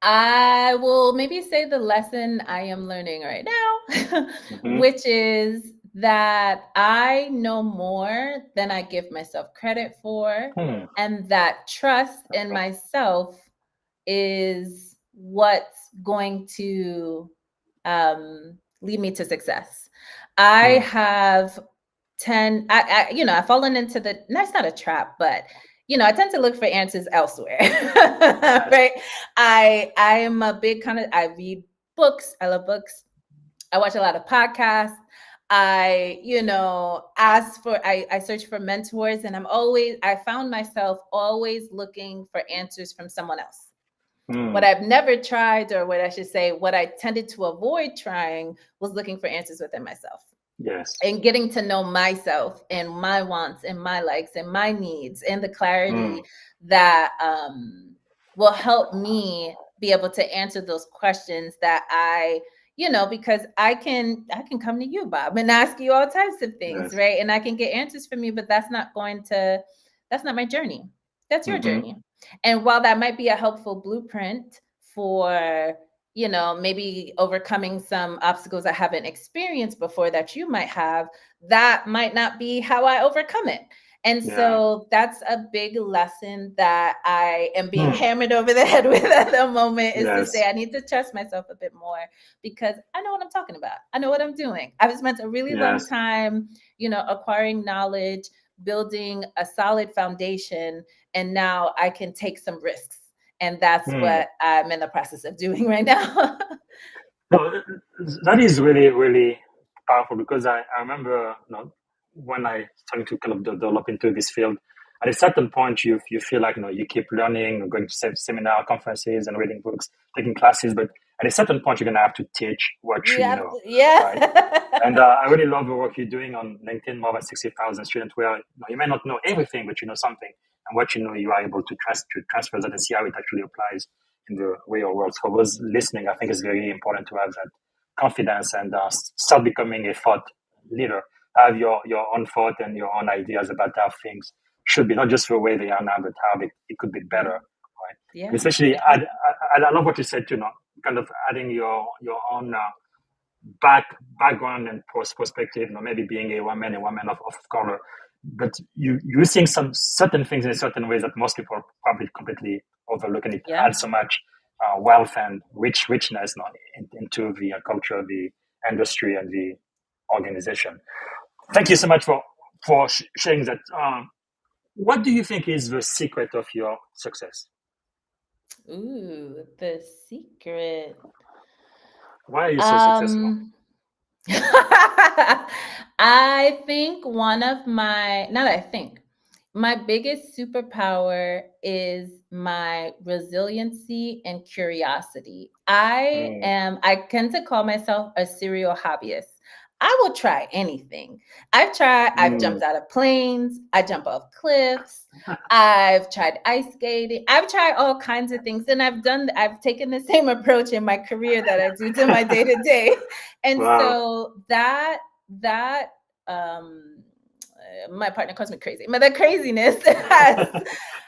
I will maybe say the lesson I am learning right now, which is that I know more than I give myself credit for, and that trust in myself is what's going to lead me to success. I have I've fallen into that's not a trap, but I tend to look for answers elsewhere. Right? I am a big I read books. I love books. I watch a lot of podcasts. I search for mentors, and I found myself always looking for answers from someone else. What I've never tried, or what I should say, what I tended to avoid trying, was looking for answers within myself. Yes. And getting to know myself and my wants and my likes and my needs, and the clarity that will help me be able to answer those questions that I because I can come to you, Bob, and ask you all types of things, Yes. right? And I can get answers from you, but that's not my journey. That's your Mm-hmm. journey. And while that might be a helpful blueprint for, maybe overcoming some obstacles I haven't experienced before that you might have, that might not be how I overcome it. And Yeah. so that's a big lesson that I am being hammered over the head with at the moment, is to say Yes. I need to trust myself a bit more, because I know what I'm talking about. I know what I'm doing. I've spent a really long Yes. time, acquiring knowledge, building a solid foundation, and now I can take some risks. And that's Hmm. what I'm in the process of doing right now. No, that is really, really powerful because I remember, when I started to kind of develop into this field, at a certain point, you feel like, you keep learning, going to seminar, conferences, and reading books, taking classes, but at a certain point, you're going to have to teach what you Yeah, know, right? And yeah. I really love the work you're doing on LinkedIn, more than 60,000 students, where you may not know everything, but you know something. And what you know, you are able to transfer that and see how it actually applies in the real world. For those listening, I think it's very important to have that confidence and start becoming a thought leader. Have your own thought and your own ideas about how things should be, not just the way they are now, but how it could be better, Yeah. right? Yeah. And especially, Yeah. I love what you said too, kind of adding your own background and perspective, maybe being a woman of color, but you seeing some certain things in certain ways that most people probably completely overlook, and it Yeah. adds so much wealth and richness into the culture, the industry, and the organization. Thank you so much for sharing that. What do you think is the secret of your success? Ooh, the secret. Why are you so successful? Um, I think my biggest superpower is my resiliency and curiosity. Mm, I tend to call myself a serial hobbyist. I will try anything. I've mm, jumped out of planes, I jump off cliffs, I've tried ice skating, I've tried all kinds of things. And I've taken the same approach in my career that I do to my day to day. And wow. so that my partner calls me crazy, but the craziness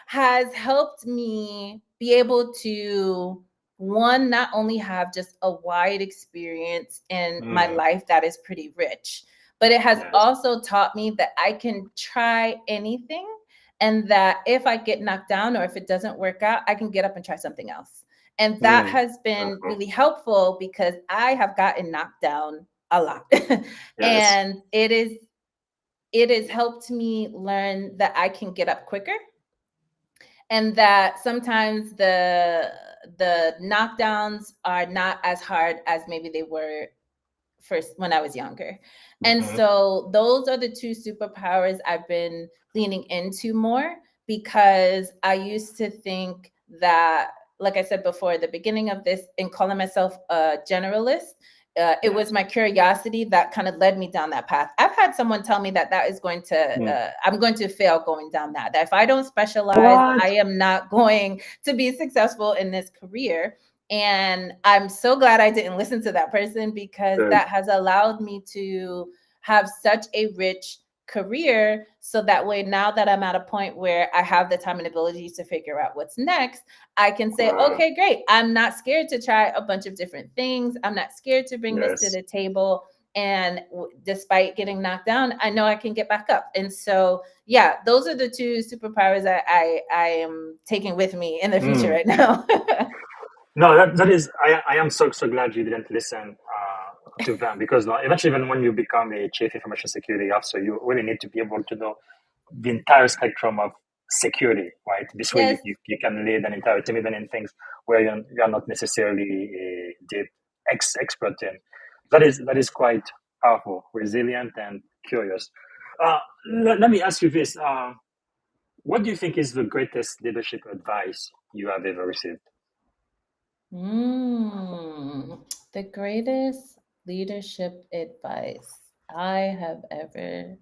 has helped me be able to, one, not only have just a wide experience in my Mm, life that is pretty rich, but it has yes. also taught me that I can try anything, and that if I get knocked down or if it doesn't work out, I can get up and try something else. And that Mm, has that's been cool. really helpful because I have gotten knocked down a lot. Yes. And it has helped me learn that I can get up quicker, and that sometimes the knockdowns are not as hard as maybe they were first when I was younger. And Mm-hmm. so those are the two superpowers I've been leaning into more, because I used to think that, like I said before, at the beginning of this, in calling myself a generalist, it was Yes. my curiosity that kind of led me down that path. I've had someone tell me that is going to, Mm. I'm going to fail going down that if I don't specialize, What? I am not going to be successful in this career. And I'm so glad I didn't listen to that person, because Good. that has allowed me to have such a rich career. So that way, now that I'm at a point where I have the time and ability to figure out what's next, I can say, Wow. okay, great. I'm not scared to try a bunch of different things. I'm not scared to bring this to Yes. the table. And despite getting knocked down, I know I can get back up. And so, yeah, those are the two superpowers I am taking with me in the future Mm. right now. No, that is. I am so glad you didn't listen to them, because eventually, even when you become a chief information security officer, you really need to be able to know the entire spectrum of security, right? This way, Yes. you can lead an entire team, even in things where you're not necessarily a deep expert in. That is quite powerful, resilient, and curious. Uh, let me ask you this. What do you think is the greatest leadership advice you have ever received? The greatest leadership advice I have ever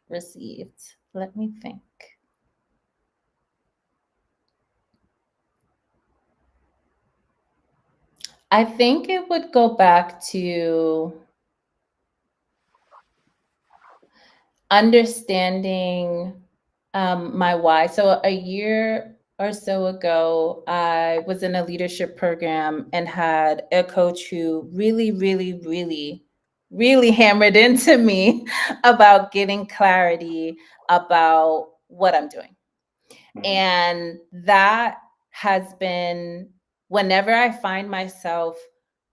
received. Let me think. I think it would go back to understanding my why. So a year or so ago, I was in a leadership program and had a coach who really, really, really, really hammered into me about getting clarity about what I'm doing. Mm, And that has been whenever I find myself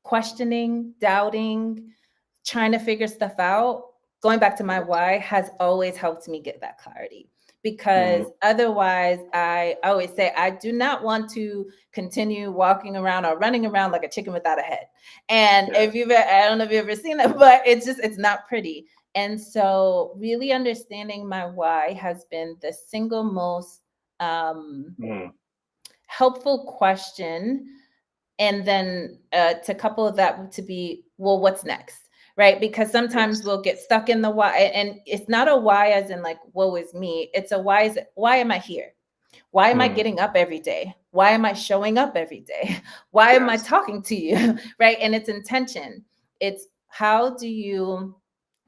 questioning, doubting, trying to figure stuff out, going back to my yes. why has always helped me get that clarity. Because Mm, otherwise, I always say, I do not want to continue walking around or running around like a chicken without a head. And if yes. you've, I don't know if you've ever seen that, but it's not pretty. And so, really understanding my why has been the single most um, Mm, helpful question. And then to couple that to be, well, what's next? Right? Because sometimes yes. we'll get stuck in the why, and it's not a why as in like, woe is me. It's a why is, why am I here? Why am I Mm, getting up every day? Why am I showing up every day? Why am I yes. talking to you? Right? And it's intention. It's how do you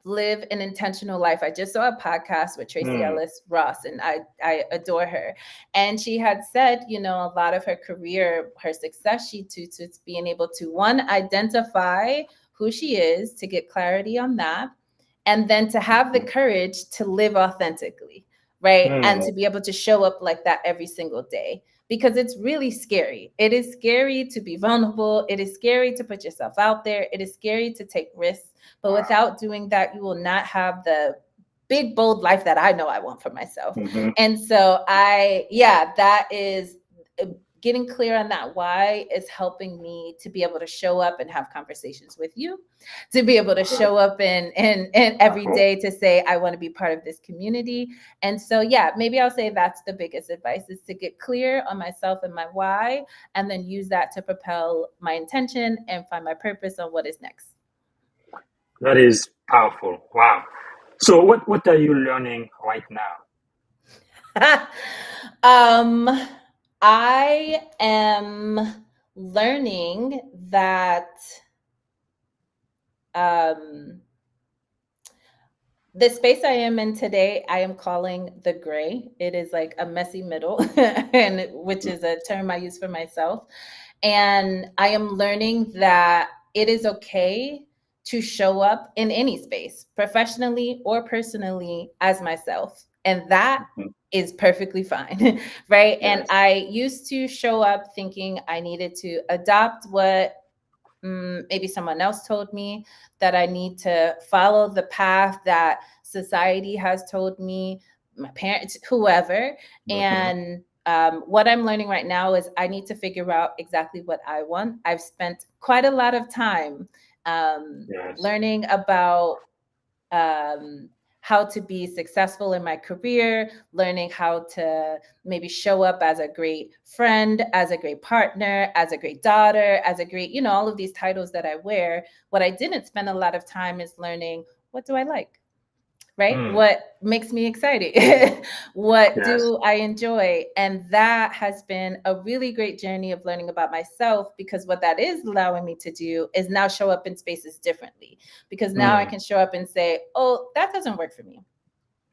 live an intentional life. I just saw a podcast with Tracy Mm, Ellis Ross, and I adore her. And she had said, you know, a lot of her career, her success, to being able to one, identify who she is, to get clarity on that, and then to have the mhm, courage to live authentically, right? And mm, to be able to show up like that every single day. Because it's really scary. It is scary to be vulnerable. It is scary to put yourself out there. It is scary to take risks. But wow. without doing that, you will not have the big, bold life that I know I want for myself. Mm-hmm. And so yeah, that is getting clear on that why is helping me to be able to show up and have conversations with you, to be able to Good. show up and every Powerful. day to say, I want to be part of this community. And so, yeah, maybe I'll say that's the biggest advice is to get clear on myself and my why, and then use that to propel my intention and find my purpose on what is next. That is powerful. Wow. So what are you learning right now? um, I am learning that um, the space I am in today, I am calling the gray. It is like a messy middle, and which is a term I use for myself. And I am learning that it is okay to show up in any space, professionally or personally, as myself. And that Mhm. is perfectly fine. Right. And Yes. I used to show up thinking I needed to adopt what maybe someone else told me, that I need to follow the path that society has told me, my parents, whoever. Mm-hmm. And what I'm learning right now is I need to figure out exactly what I want. I've spent quite a lot of time Yes. learning about um, how to be successful in my career, learning how to maybe show up as a great friend, as a great partner, as a great daughter, as a great, all of these titles that I wear. What I didn't spend a lot of time is learning, what do I like? Right? Mm, What makes me excited? What yes. do I enjoy? And that has been a really great journey of learning about myself, because what that is allowing me to do is now show up in spaces differently. Because now I Mm, can show up and say, oh, that doesn't work for me.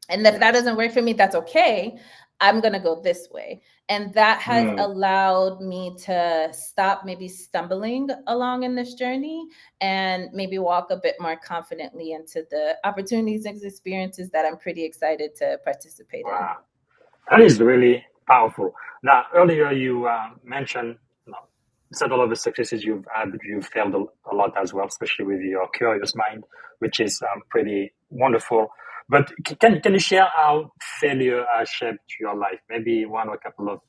And if that yes. doesn't work for me, that's okay. I'm going to go this way. And that has Mm, allowed me to stop maybe stumbling along in this journey and maybe walk a bit more confidently into the opportunities and experiences that I'm pretty excited to participate in. wow. That is really powerful. Now, earlier you mentioned, several of the successes you've had, you've failed a lot as well, especially with your curious mind, which is pretty wonderful. But can you share how failure has shaped your life? Maybe one or a couple of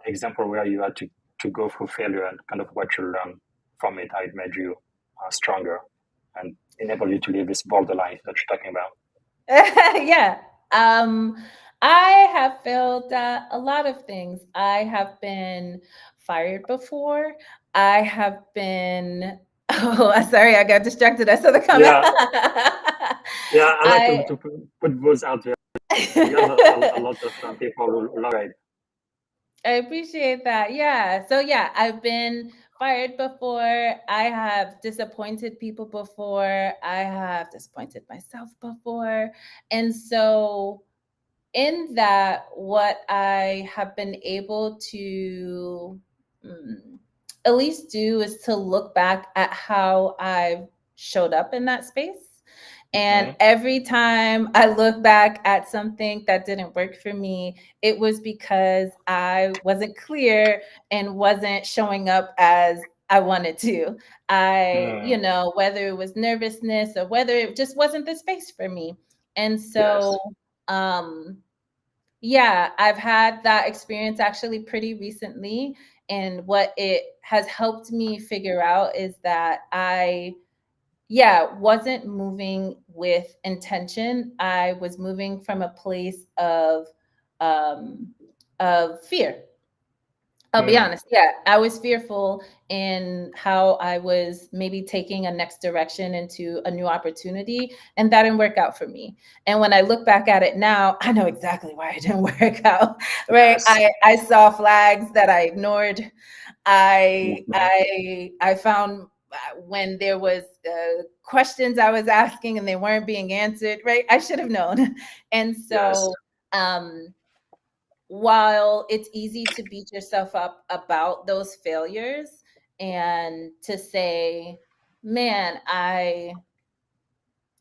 example where you had to go through failure and kind of what you learned from it, how it made you stronger and enable you to live this bolder life that you're talking about. Yeah. Um, I have failed at a lot of things. I have been fired before. I have been. Oh, sorry, I got distracted. I saw the comment. Yeah, yeah, I like to, I. put those out there because a lot of people will love it. I appreciate that. Yeah. So yeah, I've been fired before. I have disappointed people before. I have disappointed myself before. And so, in that, what I have been able to at least do is to look back at how I've showed up in that space. And every time I look back at something that didn't work for me, it was because I wasn't clear and wasn't showing up as I wanted to. Whether it was nervousness or whether it just wasn't the space for me. And so, Yes. yeah, I've had that experience actually pretty recently. And what it has helped me figure out is that wasn't moving with intention. I was moving from a place of fear. I'll be honest. Yeah, I was fearful in how I was maybe taking a next direction into a new opportunity, and that didn't work out for me. And when I look back at it now, I know exactly why it didn't work out. Right? Yes. I saw flags that I ignored. I Mhm. I found when there was questions I was asking and they weren't being answered. Right? I should have known. And Yes. so. Um, while it's easy to beat yourself up about those failures and to say, man, I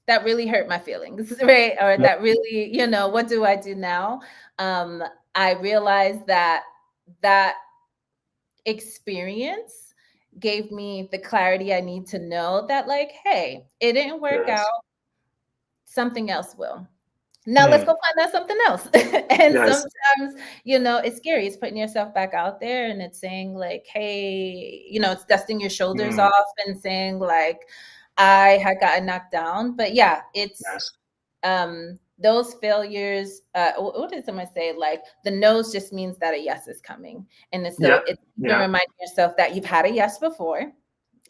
that really hurt my feelings, right? Or Yeah. that really, what do I do now? Um, I realized that that experience gave me the clarity I need to know that, like, hey, it didn't work out, Yes. something else will. Now let's go find out something else. And Yes. sometimes, it's scary. It's putting yourself back out there and it's saying like, hey, it's dusting your shoulders Mm. off and saying like, I had gotten knocked down. But yeah, it's Yes. those failures, what did someone say? Like the no's just means that a yes is coming. And Yeah. so it's even Yeah. reminding yourself that you've had a yes before.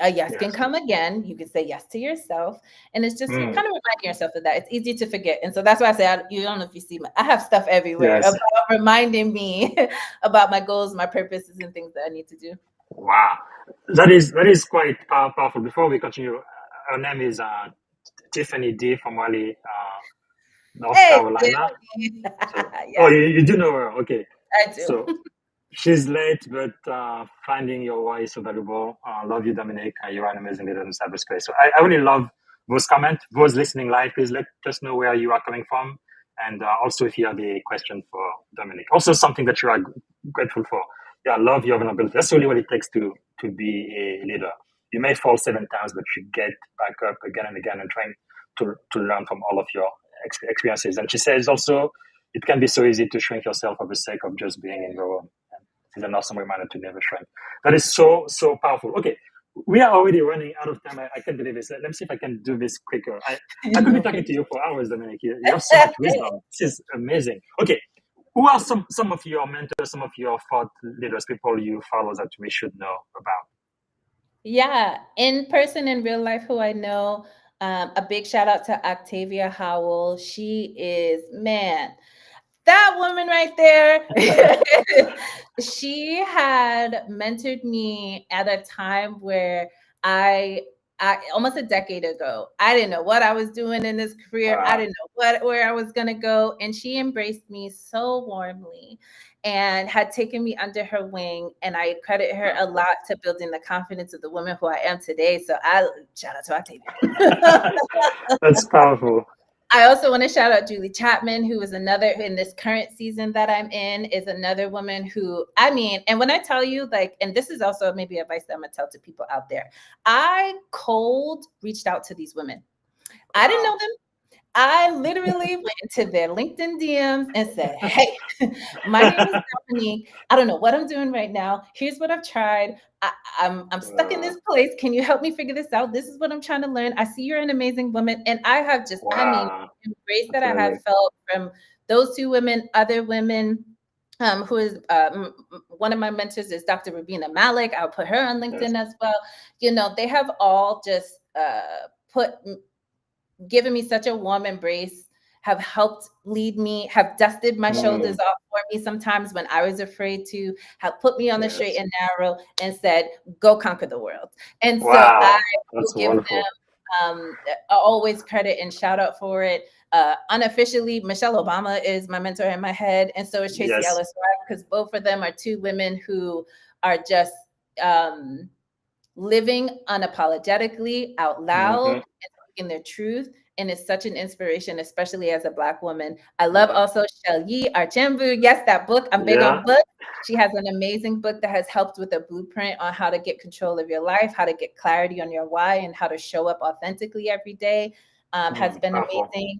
A yes can Yes. come again. You can say yes to yourself. And it's just Mm. kind of reminding yourself of that. It's easy to forget. And so that's why I say, you don't know if you see I have stuff everywhere Yes. about reminding me about my goals, my purposes, and things that I need to do. Wow. That is quite powerful. Before we continue, her name is Tiffany D from Raleigh, North Hey, Carolina. Tiffany. So, oh, Yeah, you do know her. Okay. I do. So she's late, but finding your why is so valuable. Love you, Dominic. You're an amazing leader in cyberspace. So I really love those comments. Those listening live, please let us know where you are coming from. And also if you have a question for Dominic. Also something that you are grateful for. Yeah, love your vulnerability. That's really what it takes to be a leader. You may fall 7 times, but you get back up again and again and trying to learn from all of your experiences. And she says also, it can be so easy to shrink yourself for the sake of just being in the room. It's an awesome reminder to never shrink. That is so powerful. Okay, we are already running out of time. I can't believe this. Let me see if I can do this quicker. I could be No talking worries. to you for hours, Dominic. You have so much wisdom. This is amazing. Okay, who are some of your mentors, some of your thought leaders, people you follow that we should know about? Yeah, in person, in real life, who I know. A big shout out to Octavia Howell. She is, man, that woman right there. She had mentored me at a time where I almost a decade ago, I didn't know what I was doing in this career. I didn't know where I was going to go, and she embraced me so warmly and had taken me under her wing, and I credit her a lot to building the confidence of the woman who I am today. So I shout out to Octavia. That's powerful. I also want to shout out Julie Chapman, who is another in this current season that I'm in, is another woman who, I mean, and when I tell you, like, and this is also maybe advice that I'm gonna tell to people out there, I cold reached out to these women. I didn't Wow. know them. I literally went into their LinkedIn DMs and said, hey, my name is Dominique. I don't know what I'm doing right now. Here's what I've tried. I'm stuck in this place. Can you help me figure this out? This is what I'm trying to learn. I see you're an amazing woman. And I have just, I mean, Wow. embrace That's that I have amazing. felt from those two women, other women. Who is one of my mentors is Dr. Rabina Malik. I'll put her on Yes. LinkedIn as well. They have all just put given me such a warm embrace, have helped lead me, have dusted my shoulders off for me sometimes when I was afraid to have put me on the straight Yes. and narrow and said, go conquer the world. And so I Wow. will That's give wonderful. them always credit and shout out for it. Unofficially, Michelle Obama is my mentor in my head, and so is Tracy Yes. Ellis Ross, because both of them are two women who are just living unapologetically out loud Mm-hmm. and speaking their truth. And it's such an inspiration, especially as a Black woman. I love Yeah. also Shelyi Archambu. Yes, that book. I'm big Yeah. on books. She has an amazing book that has helped with a blueprint on how to get control of your life, how to get clarity on your why, and how to show up authentically every day. Has been Powerful. amazing.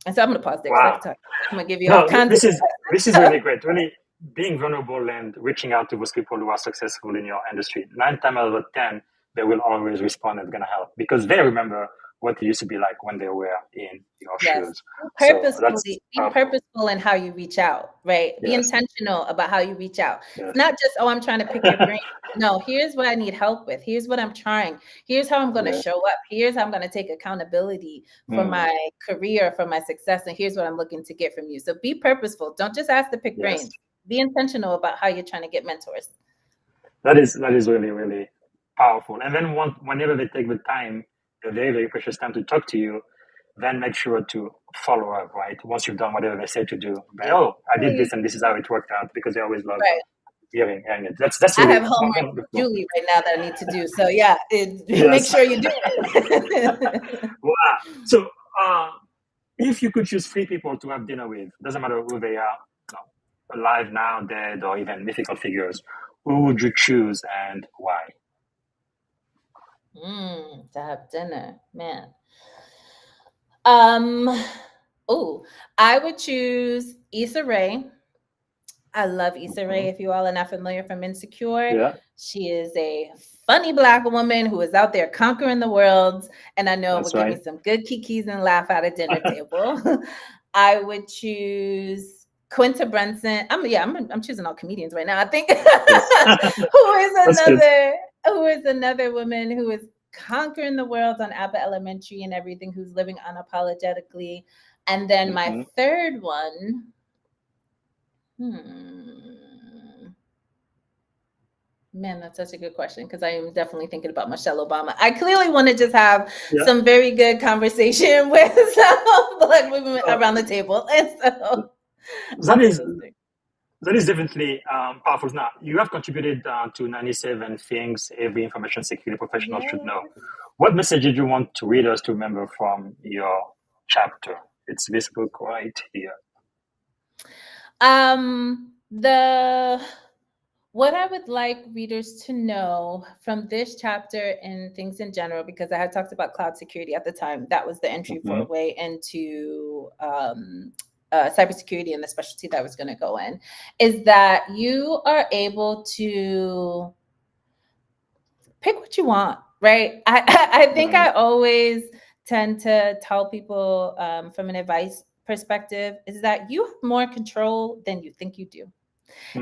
And so I'm going to pause there because I Wow. could talk. I'm going to give you all No, kinds of this is really great. Really being vulnerable and reaching out to those people who are successful in your industry. 9 times out of 10, they will always respond and gonna help because they remember what it used to be like when they were in your Yes. shoes. So that's Be powerful. purposeful in how you reach out, right? Be Yes. intentional about how you reach out. It's Yes. not just, oh, I'm trying to pick your brain. No, here's what I need help with. Here's what I'm trying. Here's how I'm going to Yes. show up. Here's how I'm going to take accountability for my career, for my success. And here's what I'm looking to get from you. So be purposeful. Don't just ask to pick Yes. brains. Be intentional about how you're trying to get mentors. That is really, really powerful. And then whenever they take the time, the very, very precious time to talk to you, then make sure to follow up, right? Once you've done whatever they say to do, but, oh, I did this and this is how it worked out, because they always love Right. hearing it. That's I really have homework with wonderful. Julie right now that I need to do. So yeah, make Yes. sure you do it. Wow. So if you could choose 3 people to have dinner with, doesn't matter who they are, alive now, dead, or even mythical figures, who would you choose and why? To have dinner, man. I would choose Issa Rae. I love Issa Rae. If you all are not familiar from Insecure, Yeah. she is a funny Black woman who is out there conquering the world, and I know it That's would give me right. some good kikis and laugh at a dinner table. I would choose Quinta Brunson. I'm choosing all comedians right now. I think who is another woman who is conquering the world on Abba Elementary and everything, who's living unapologetically. And then my third one, man, that's such a good question, because I am definitely thinking about Michelle Obama. I clearly want to just have some very good conversation with some Black women around the table. And so that is definitely powerful. Now, you have contributed to 97 things every information security professional should know. What message did you want to readers to remember from your chapter? It's this book right here. What I would like readers to know from this chapter and things in general, because I had talked about cloud security at the time, that was the entry for a way into cybersecurity and the specialty that I was going to go in, is that you are able to pick what you want, right? I think I always tend to tell people from an advice perspective is that you have more control than you think you do.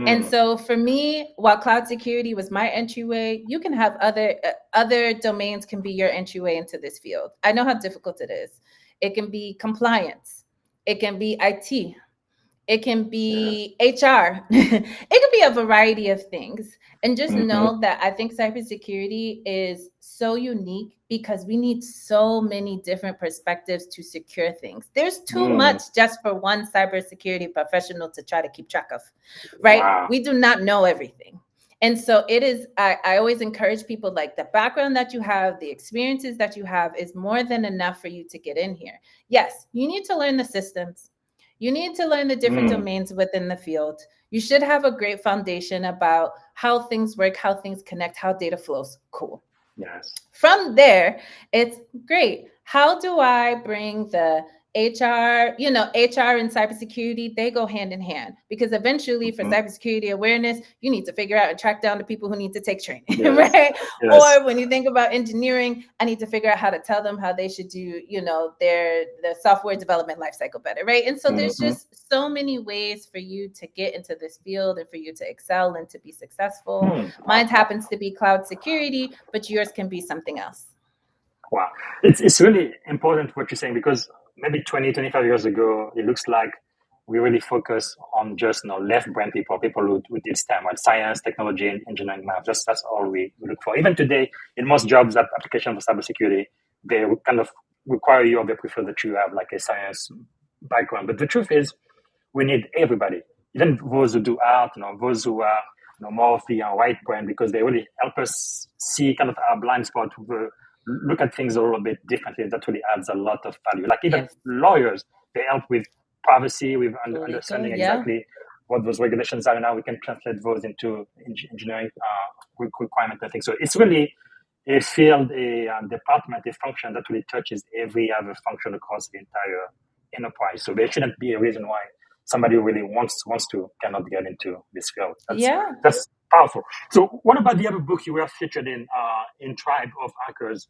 And so for me, while cloud security was my entryway, you can have other domains can be your entryway into this field. I know how difficult it is. It can be compliance. It can be IT. It can be HR. It can be a variety of things. And just know that I think cybersecurity is so unique because we need so many different perspectives to secure things. There's too much just for one cybersecurity professional to try to keep track of, right? Wow. We do not know everything. And so it is, I always encourage people, like, the background that you have, the experiences that you have is more than enough for you to get in here. Yes, you need to learn the systems. You need to learn the different domains within the field. You should have a great foundation about how things work, how things connect, how data flows. Cool. Yes. From there, it's great. How do I bring the HR, HR and cybersecurity, they go hand in hand, because eventually for cybersecurity awareness, you need to figure out and track down the people who need to take training, right? Yes. Or when you think about engineering, I need to figure out how to tell them how they should do, their software development lifecycle better, right? And so there's just so many ways for you to get into this field and for you to excel and to be successful. Mine happens to be cloud security, but yours can be something else. Wow. It's really important what you're saying, because maybe 20, 25 years ago, it looks like we really focus on just left brain people who did STEM, right? Science, technology, and engineering, math. Just that's all we look for. Even today, in most jobs, that application for cybersecurity, they kind of require you or they prefer that you have like a science background. But the truth is, we need everybody, even those who do art, those who are more of the right brain, because they really help us see kind of our blind spot, look at things a little bit differently. That really adds a lot of value. Like even lawyers, they help with privacy, with understanding exactly what those regulations are. Now we can translate those into engineering requirements and things. So it's really a field, a department, a function that really touches every other function across the entire enterprise. So there shouldn't be a reason why somebody who really wants to cannot get into this field. That's powerful. So what about the other book you were featured in Tribe of Hackers?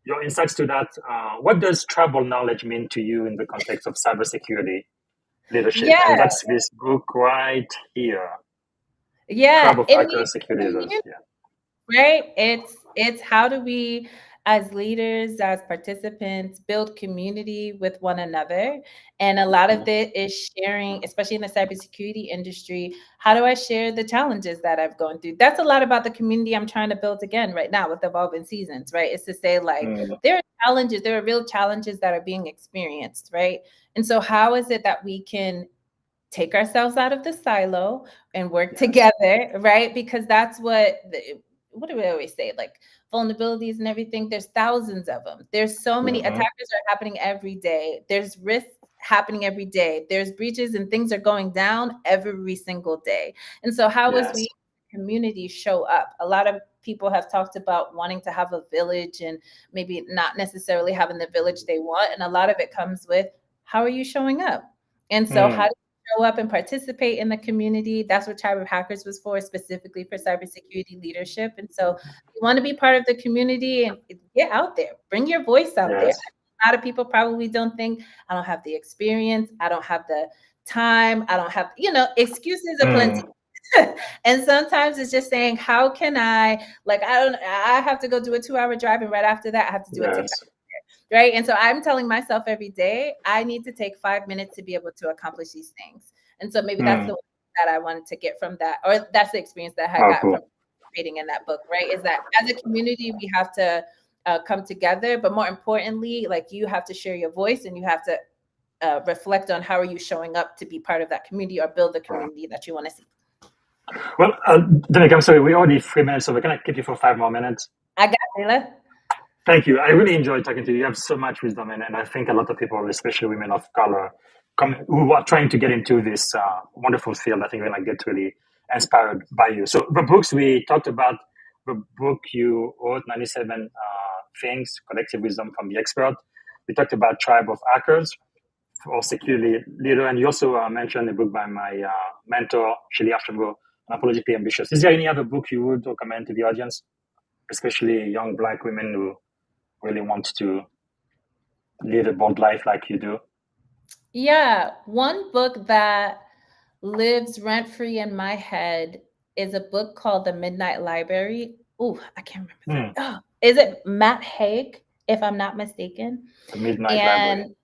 Your insights to that. What does tribal knowledge mean to you in the context of cybersecurity leadership? And that's this book right here. Tribe of Hackers, Security Leaders. Right? It's how do we, as leaders, as participants, build community with one another. And a lot of it is sharing, especially in the cybersecurity industry. How do I share the challenges that I've gone through? That's a lot about the community I'm trying to build again right now with Evolving Seasons, right? It's to say, like, there are challenges, there are real challenges that are being experienced, right? And so how is it that we can take ourselves out of the silo and work together, right? Because that's what do we always say? Like vulnerabilities and everything, there's thousands of them. There's so many attackers are happening every day. There's risks happening every day. There's breaches and things are going down every single day. And so how is we community show up? A lot of people have talked about wanting to have a village and maybe not necessarily having the village they want. And a lot of it comes with, how are you showing up? And so how do show up and participate in the community? That's what Tribe of Hackers was for, specifically for cybersecurity leadership. And so you want to be part of the community and get out there, bring your voice out there. A lot of people probably don't think, I don't have the experience, I don't have the time, I don't have, excuses are plenty. And sometimes it's just saying, how can I have to go do a 2-hour drive, and right after that I have to do a TikTok. Right. And so I'm telling myself every day, I need to take 5 minutes to be able to accomplish these things. And so maybe that's the one that I wanted to get from that, or that's the experience that I got from participating in that book, right? Is that as a community, we have to come together, but more importantly, like, you have to share your voice and you have to reflect on how are you showing up to be part of that community or build the community that you want to see. Well, Dominique, I'm sorry, we're already 3 minutes, so we're going to keep you for 5 more minutes. I got it, Taylor. Thank you. I really enjoyed talking to you. You have so much wisdom, and I think a lot of people, especially women of color, who are trying to get into this wonderful field, I think they're going to get really inspired by you. So the books we talked about, the book you wrote, 97 Things, Collective Wisdom from the Expert. We talked about Tribe of Hackers for Security Leader, and you also mentioned a book by my mentor, Shelley Archambault, Unapologetically Ambitious. Is there any other book you would recommend to the audience, especially young Black women who really want to live a bold life like you do? Yeah, one book that lives rent-free in my head is a book called The Midnight Library. Oh, I can't remember. Is it Matt Haig, if I'm not mistaken? The Midnight Library.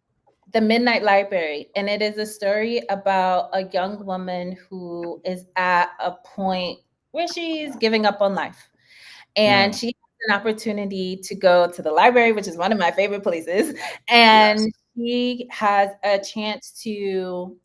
The Midnight Library. And it is a story about a young woman who is at a point where she's giving up on life. And she has an opportunity to go to the library, which is one of my favorite places. And she has a chance to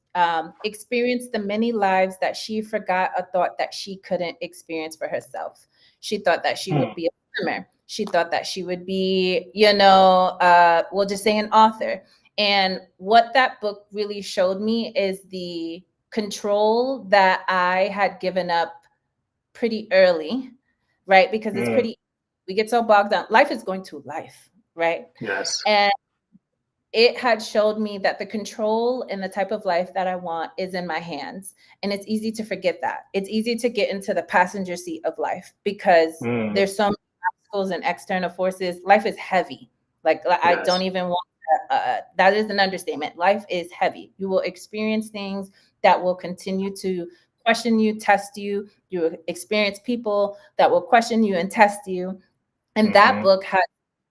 experience the many lives that she forgot or thought that she couldn't experience for herself. She thought that she would be a swimmer. She thought that she would be, we'll just say an author. And what that book really showed me is the control that I had given up pretty early, right? Because it's we get so bogged down. Life is going to life, right? Yes. And it had showed me that the control and the type of life that I want is in my hands. And it's easy to forget that. It's easy to get into the passenger seat of life because there's so many obstacles and external forces. Life is heavy. I don't even want that is an understatement. Life is heavy. You will experience things that will continue to question you, test you. You will experience people that will question you and test you. And that book has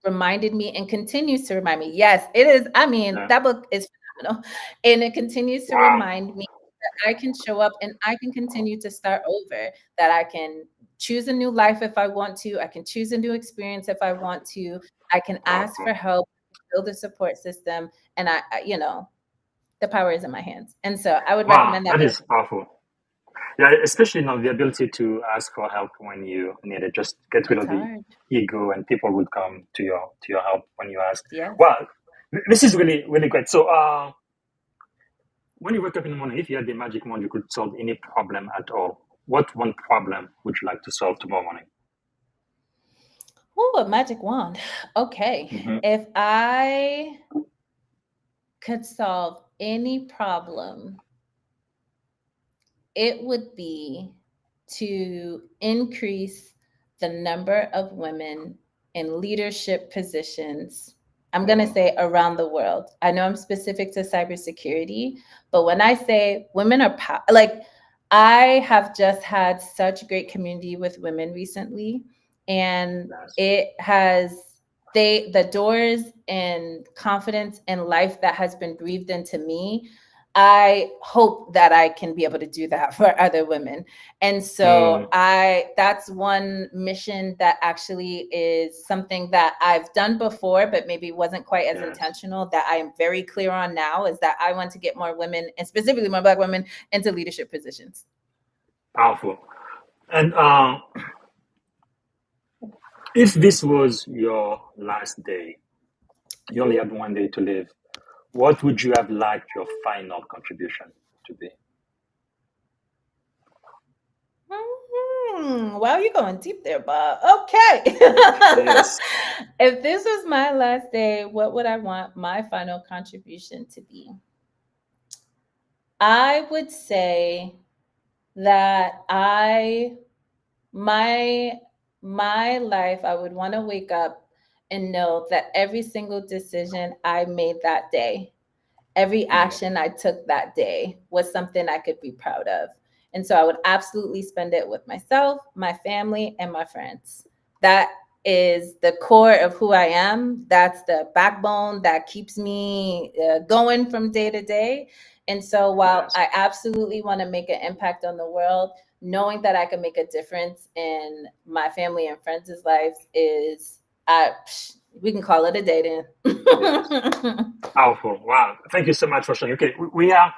reminded me and continues to remind me. Yes, it is. I mean, that book is phenomenal. And it continues to Wow. remind me that I can show up and I can continue to start over, that I can choose a new life if I want to, I can choose a new experience if I want to, I can ask Powerful. for help, build a support system, and the power is in my hands. And so I would Wow, recommend that that for is powerful. Yeah, especially the ability to ask for help when you need it. Just get rid it's of the hard. ego, and people would come to your help when you ask. Yes. Well, this is really really great. So, when you wake up in the morning, if you had the magic wand, you could solve any problem at all. What one problem would you like to solve tomorrow morning? Oh, a magic wand. Okay. Hmm. If I could solve any problem, it would be to increase the number of women in leadership positions. I'm going to Hmm. say around the world. I know I'm specific to cybersecurity, but when I say women are like, I have just had such great community with women recently, and Yes. it has the doors and confidence in life that has been breathed into me. I hope that I can be able to do that for other women. And so Mm, that's one mission that actually is something that I've done before, but maybe wasn't quite as yes. intentional, that I am very clear on now, is that I want to get more women, and specifically more Black women, into leadership positions. Powerful. And if this was your last day, you only had one day to live, what would you have liked your final contribution to be? Wow, you're going deep there, Bob. Okay. Yes. If this was my last day, what would I want my final contribution to be? I would say that my my life, I would want to wake up and know that every single decision I made that day, every Mm, action I took that day was something I could be proud of. And so I would absolutely spend it with myself, my family, and my friends. That is the core of who I am. That's the backbone that keeps me going from day to day. And so while yes. I absolutely want to make an impact on the world, knowing that I can make a difference in my family and friends' lives is, we can call it a day Yes. then. Powerful. Wow. Thank you so much for sharing. Okay, we are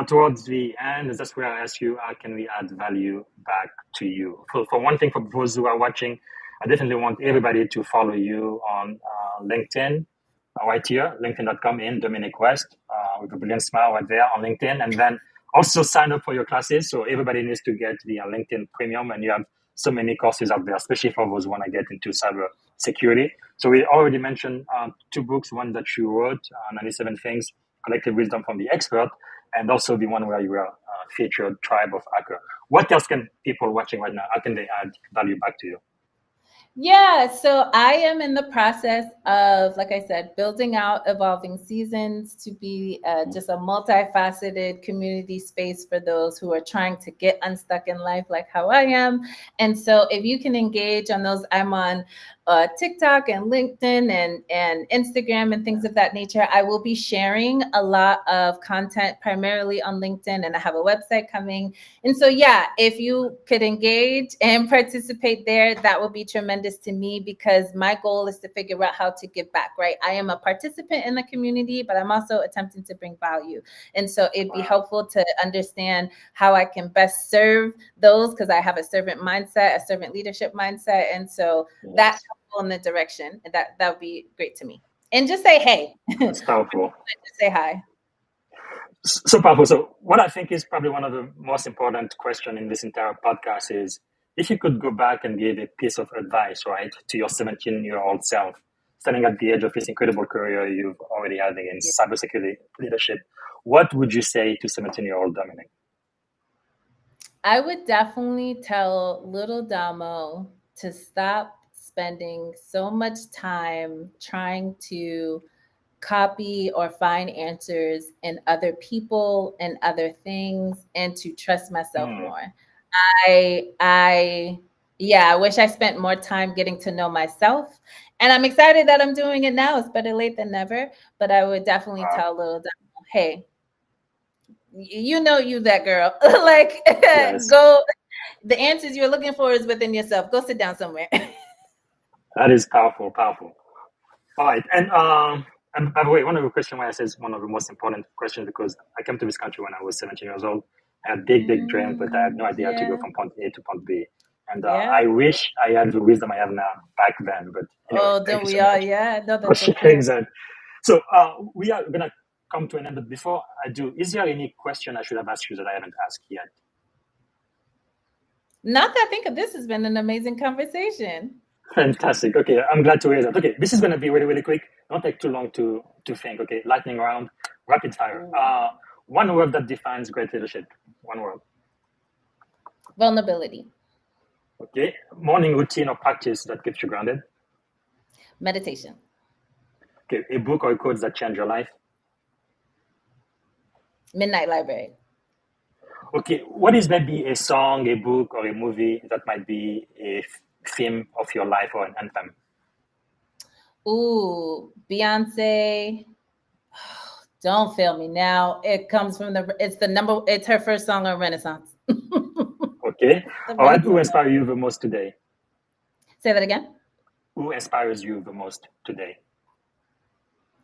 towards the end. That's where I ask you, how can we add value back to you? For one thing, for those who are watching, I definitely want everybody to follow you on LinkedIn, right here, linkedin.com in Dominique West, with a brilliant smile right there on LinkedIn. And then also sign up for your classes. So everybody needs to get the LinkedIn premium, and you have so many courses out there, especially for those who want to get into cyber security. So we already mentioned two books, one that you wrote, 97 Things, Collective Wisdom from the Expert, and also the one where you were featured, Tribe of Hacker. What else can people watching right now, how can they add value back to you? Yeah, so I am in the process of, like I said, building out Evolving Seasons to be just a multifaceted community space for those who are trying to get unstuck in life, like how I am. And so, if you can engage on those, I'm on TikTok and LinkedIn and Instagram and things of that nature. I will be sharing a lot of content primarily on LinkedIn, and I have a website coming. And so, yeah, if you could engage and participate there, that would be tremendous to me, because my goal is to figure out how to give back, right? I am a participant in the community, but I'm also attempting to bring value. And so it'd be Wow. helpful to understand how I can best serve those, because I have a servant mindset, a servant leadership mindset. And so that's Yes. helpful in the direction. That would be great to me. And just say, hey, That's powerful. just say hi. So powerful. So what I think is probably one of the most important question in this entire podcast is, if you could go back and give a piece of advice, right, to your 17-year-old self, standing at the edge of this incredible career you've already having in Yeah. cybersecurity leadership, what would you say to 17-year-old Dominic? I would definitely tell little Damo to stop spending so much time trying to copy or find answers in other people and other things, and to trust myself Hmm. more. I yeah, I wish I spent more time getting to know myself. And I'm excited that I'm doing it now. It's better late than never. But I would definitely Wow. tell little Damo, hey, you know you that girl. Like, Yes, go. The answers you're looking for is within yourself. Go sit down somewhere. that is powerful, powerful. All right, and by the way, one of the questions why I says one of the most important questions because I came to this country when I was 17 years old. I had big dream, but I had no idea how to go Yeah. from point A to point B. And Yeah. I wish I had the wisdom I have now back then. But anyway, Oh, thank don't you we so all? much Yeah. No, for that's so sharing cool. that. So we are gonna come to an end. But before I do, is there any question I should have asked you that I haven't asked yet? Not that I think of this has been an amazing conversation. Fantastic. Okay, I'm glad to hear that. Okay, this is going to be really quick. Don't take too long to think. Okay, lightning round, rapid fire. One word that defines great leadership. One word. Vulnerability. Okay, morning routine or practice that keeps you grounded. Meditation. Okay, a book or a quote that changed your life. Midnight Library. Okay, what is maybe a song, a book, or a movie that might be a theme of your life or an anthem? Ooh, Beyonce. Don't fail me now. It comes from it's her first song on Renaissance. Okay, The all right. Renaissance. Who inspires you the most today? Say that again. Who inspires you the most today?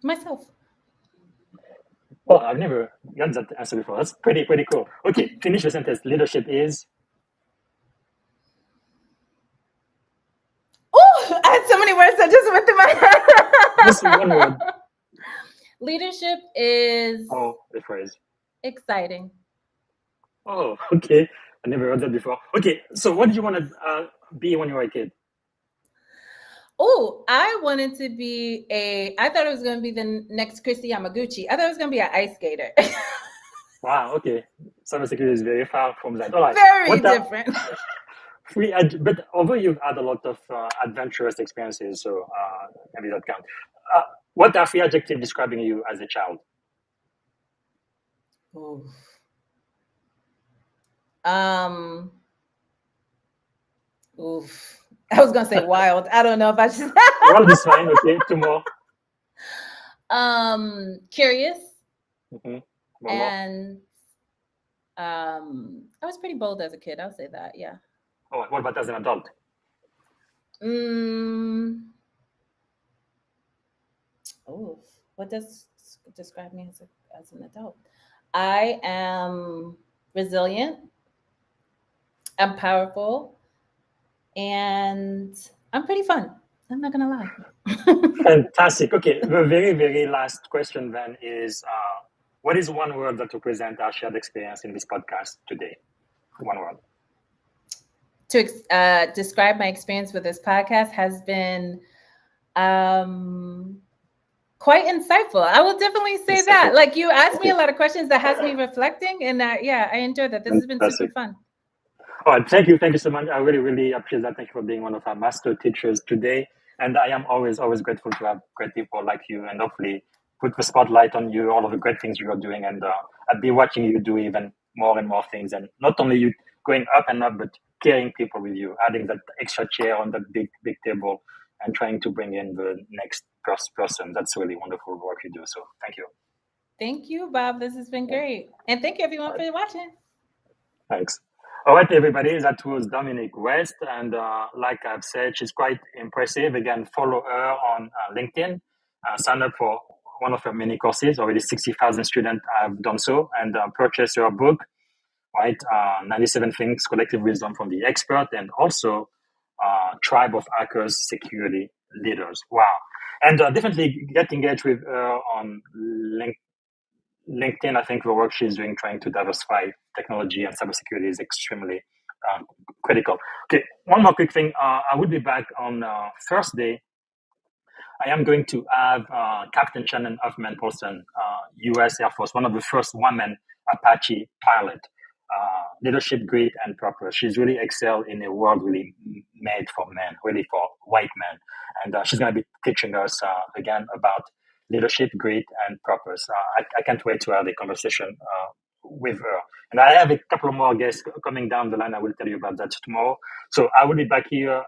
Myself. Oh, I've never got that answer before. That's pretty cool. Okay, finish the sentence. Leadership is. Oh, I had so many words that just went through my Just one word. head. Leadership is Oh, the phrase. exciting. Oh, okay. I never heard that before. Okay, so what did you want to be when you were a kid? Oh, I wanted to be I thought it was going to be the next Christy Yamaguchi. I thought it was going to be an ice skater. Wow, okay. Cybersecurity is very far from that. All right. Very different. But although you've had a lot of adventurous experiences, so maybe that counts. What are three adjectives describing you as a child? Ooh. Oof. I was gonna say wild. I don't know if I should. Wild is fine. Okay, two more. Curious. Mm-hmm. And I was pretty bold as a kid. I'll say that. Yeah. Oh, what about as an adult? Oh, what does describe me as an adult? I am resilient. I'm powerful, and I'm pretty fun. I'm not gonna lie. Fantastic. Okay, the very last question then is, what is one word that represents our shared experience in this podcast today? One word. To describe my experience with this podcast has been quite insightful. I will definitely say that. Like, you asked me a lot of questions that has me reflecting, and yeah, I enjoyed that. This has been super fun. All right, thank you so much. I really appreciate that. Thank you for being one of our master teachers today. And I am always grateful to have great people like you, and hopefully put the spotlight on you, all of the great things you are doing, and I'll be watching you do even more and more things, and not only you going up and up, but carrying people with you, adding that extra chair on that big table, and trying to bring in the next person. That's really wonderful work you do. So thank you. Thank you, Bob. This has been great. And thank you, everyone, for watching. Thanks. All right, everybody, that was Dominique West. And like I've said, she's quite impressive. Again, follow her on LinkedIn. Sign up for one of her many courses. Already 60,000 students have done so. And purchase her book, right? 97 Things, Collective Wisdom from the Expert. And also Tribe of Hackers, Security Leaders. Wow. And definitely get engaged with her on LinkedIn. I think the work she's doing trying to diversify technology and cybersecurity is extremely critical. Okay, one more quick thing. I will be back on Thursday. I am going to have Captain Shannon Huffman-Polson, U.S. Air Force, one of the first women Apache pilot. Leadership, grit, and purpose. She's really excelled in a world really made for men, really for white men. And she's going to be teaching us again about leadership, grit, and purpose. I can't wait to have a conversation with her. And I have a couple more guests coming down the line. I will tell you about that tomorrow. So I will be back here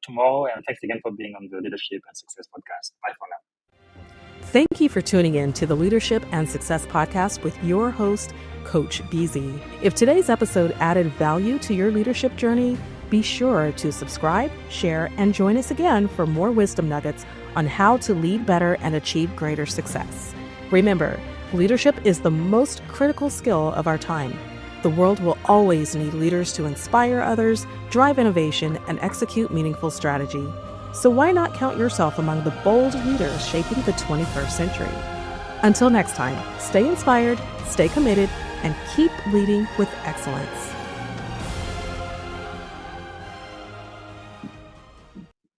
tomorrow. And thanks again for being on the Leadership and Success podcast. Bye for now. Thank you for tuning in to the Leadership and Success Podcast with your host, Coach BZ. If today's episode added value to your leadership journey, be sure to subscribe, share, and join us again for more wisdom nuggets on how to lead better and achieve greater success. Remember, leadership is the most critical skill of our time. The world will always need leaders to inspire others, drive innovation, and execute meaningful strategy. So why not count yourself among the bold leaders shaping the 21st century? Until next time, stay inspired, stay committed, and keep leading with excellence.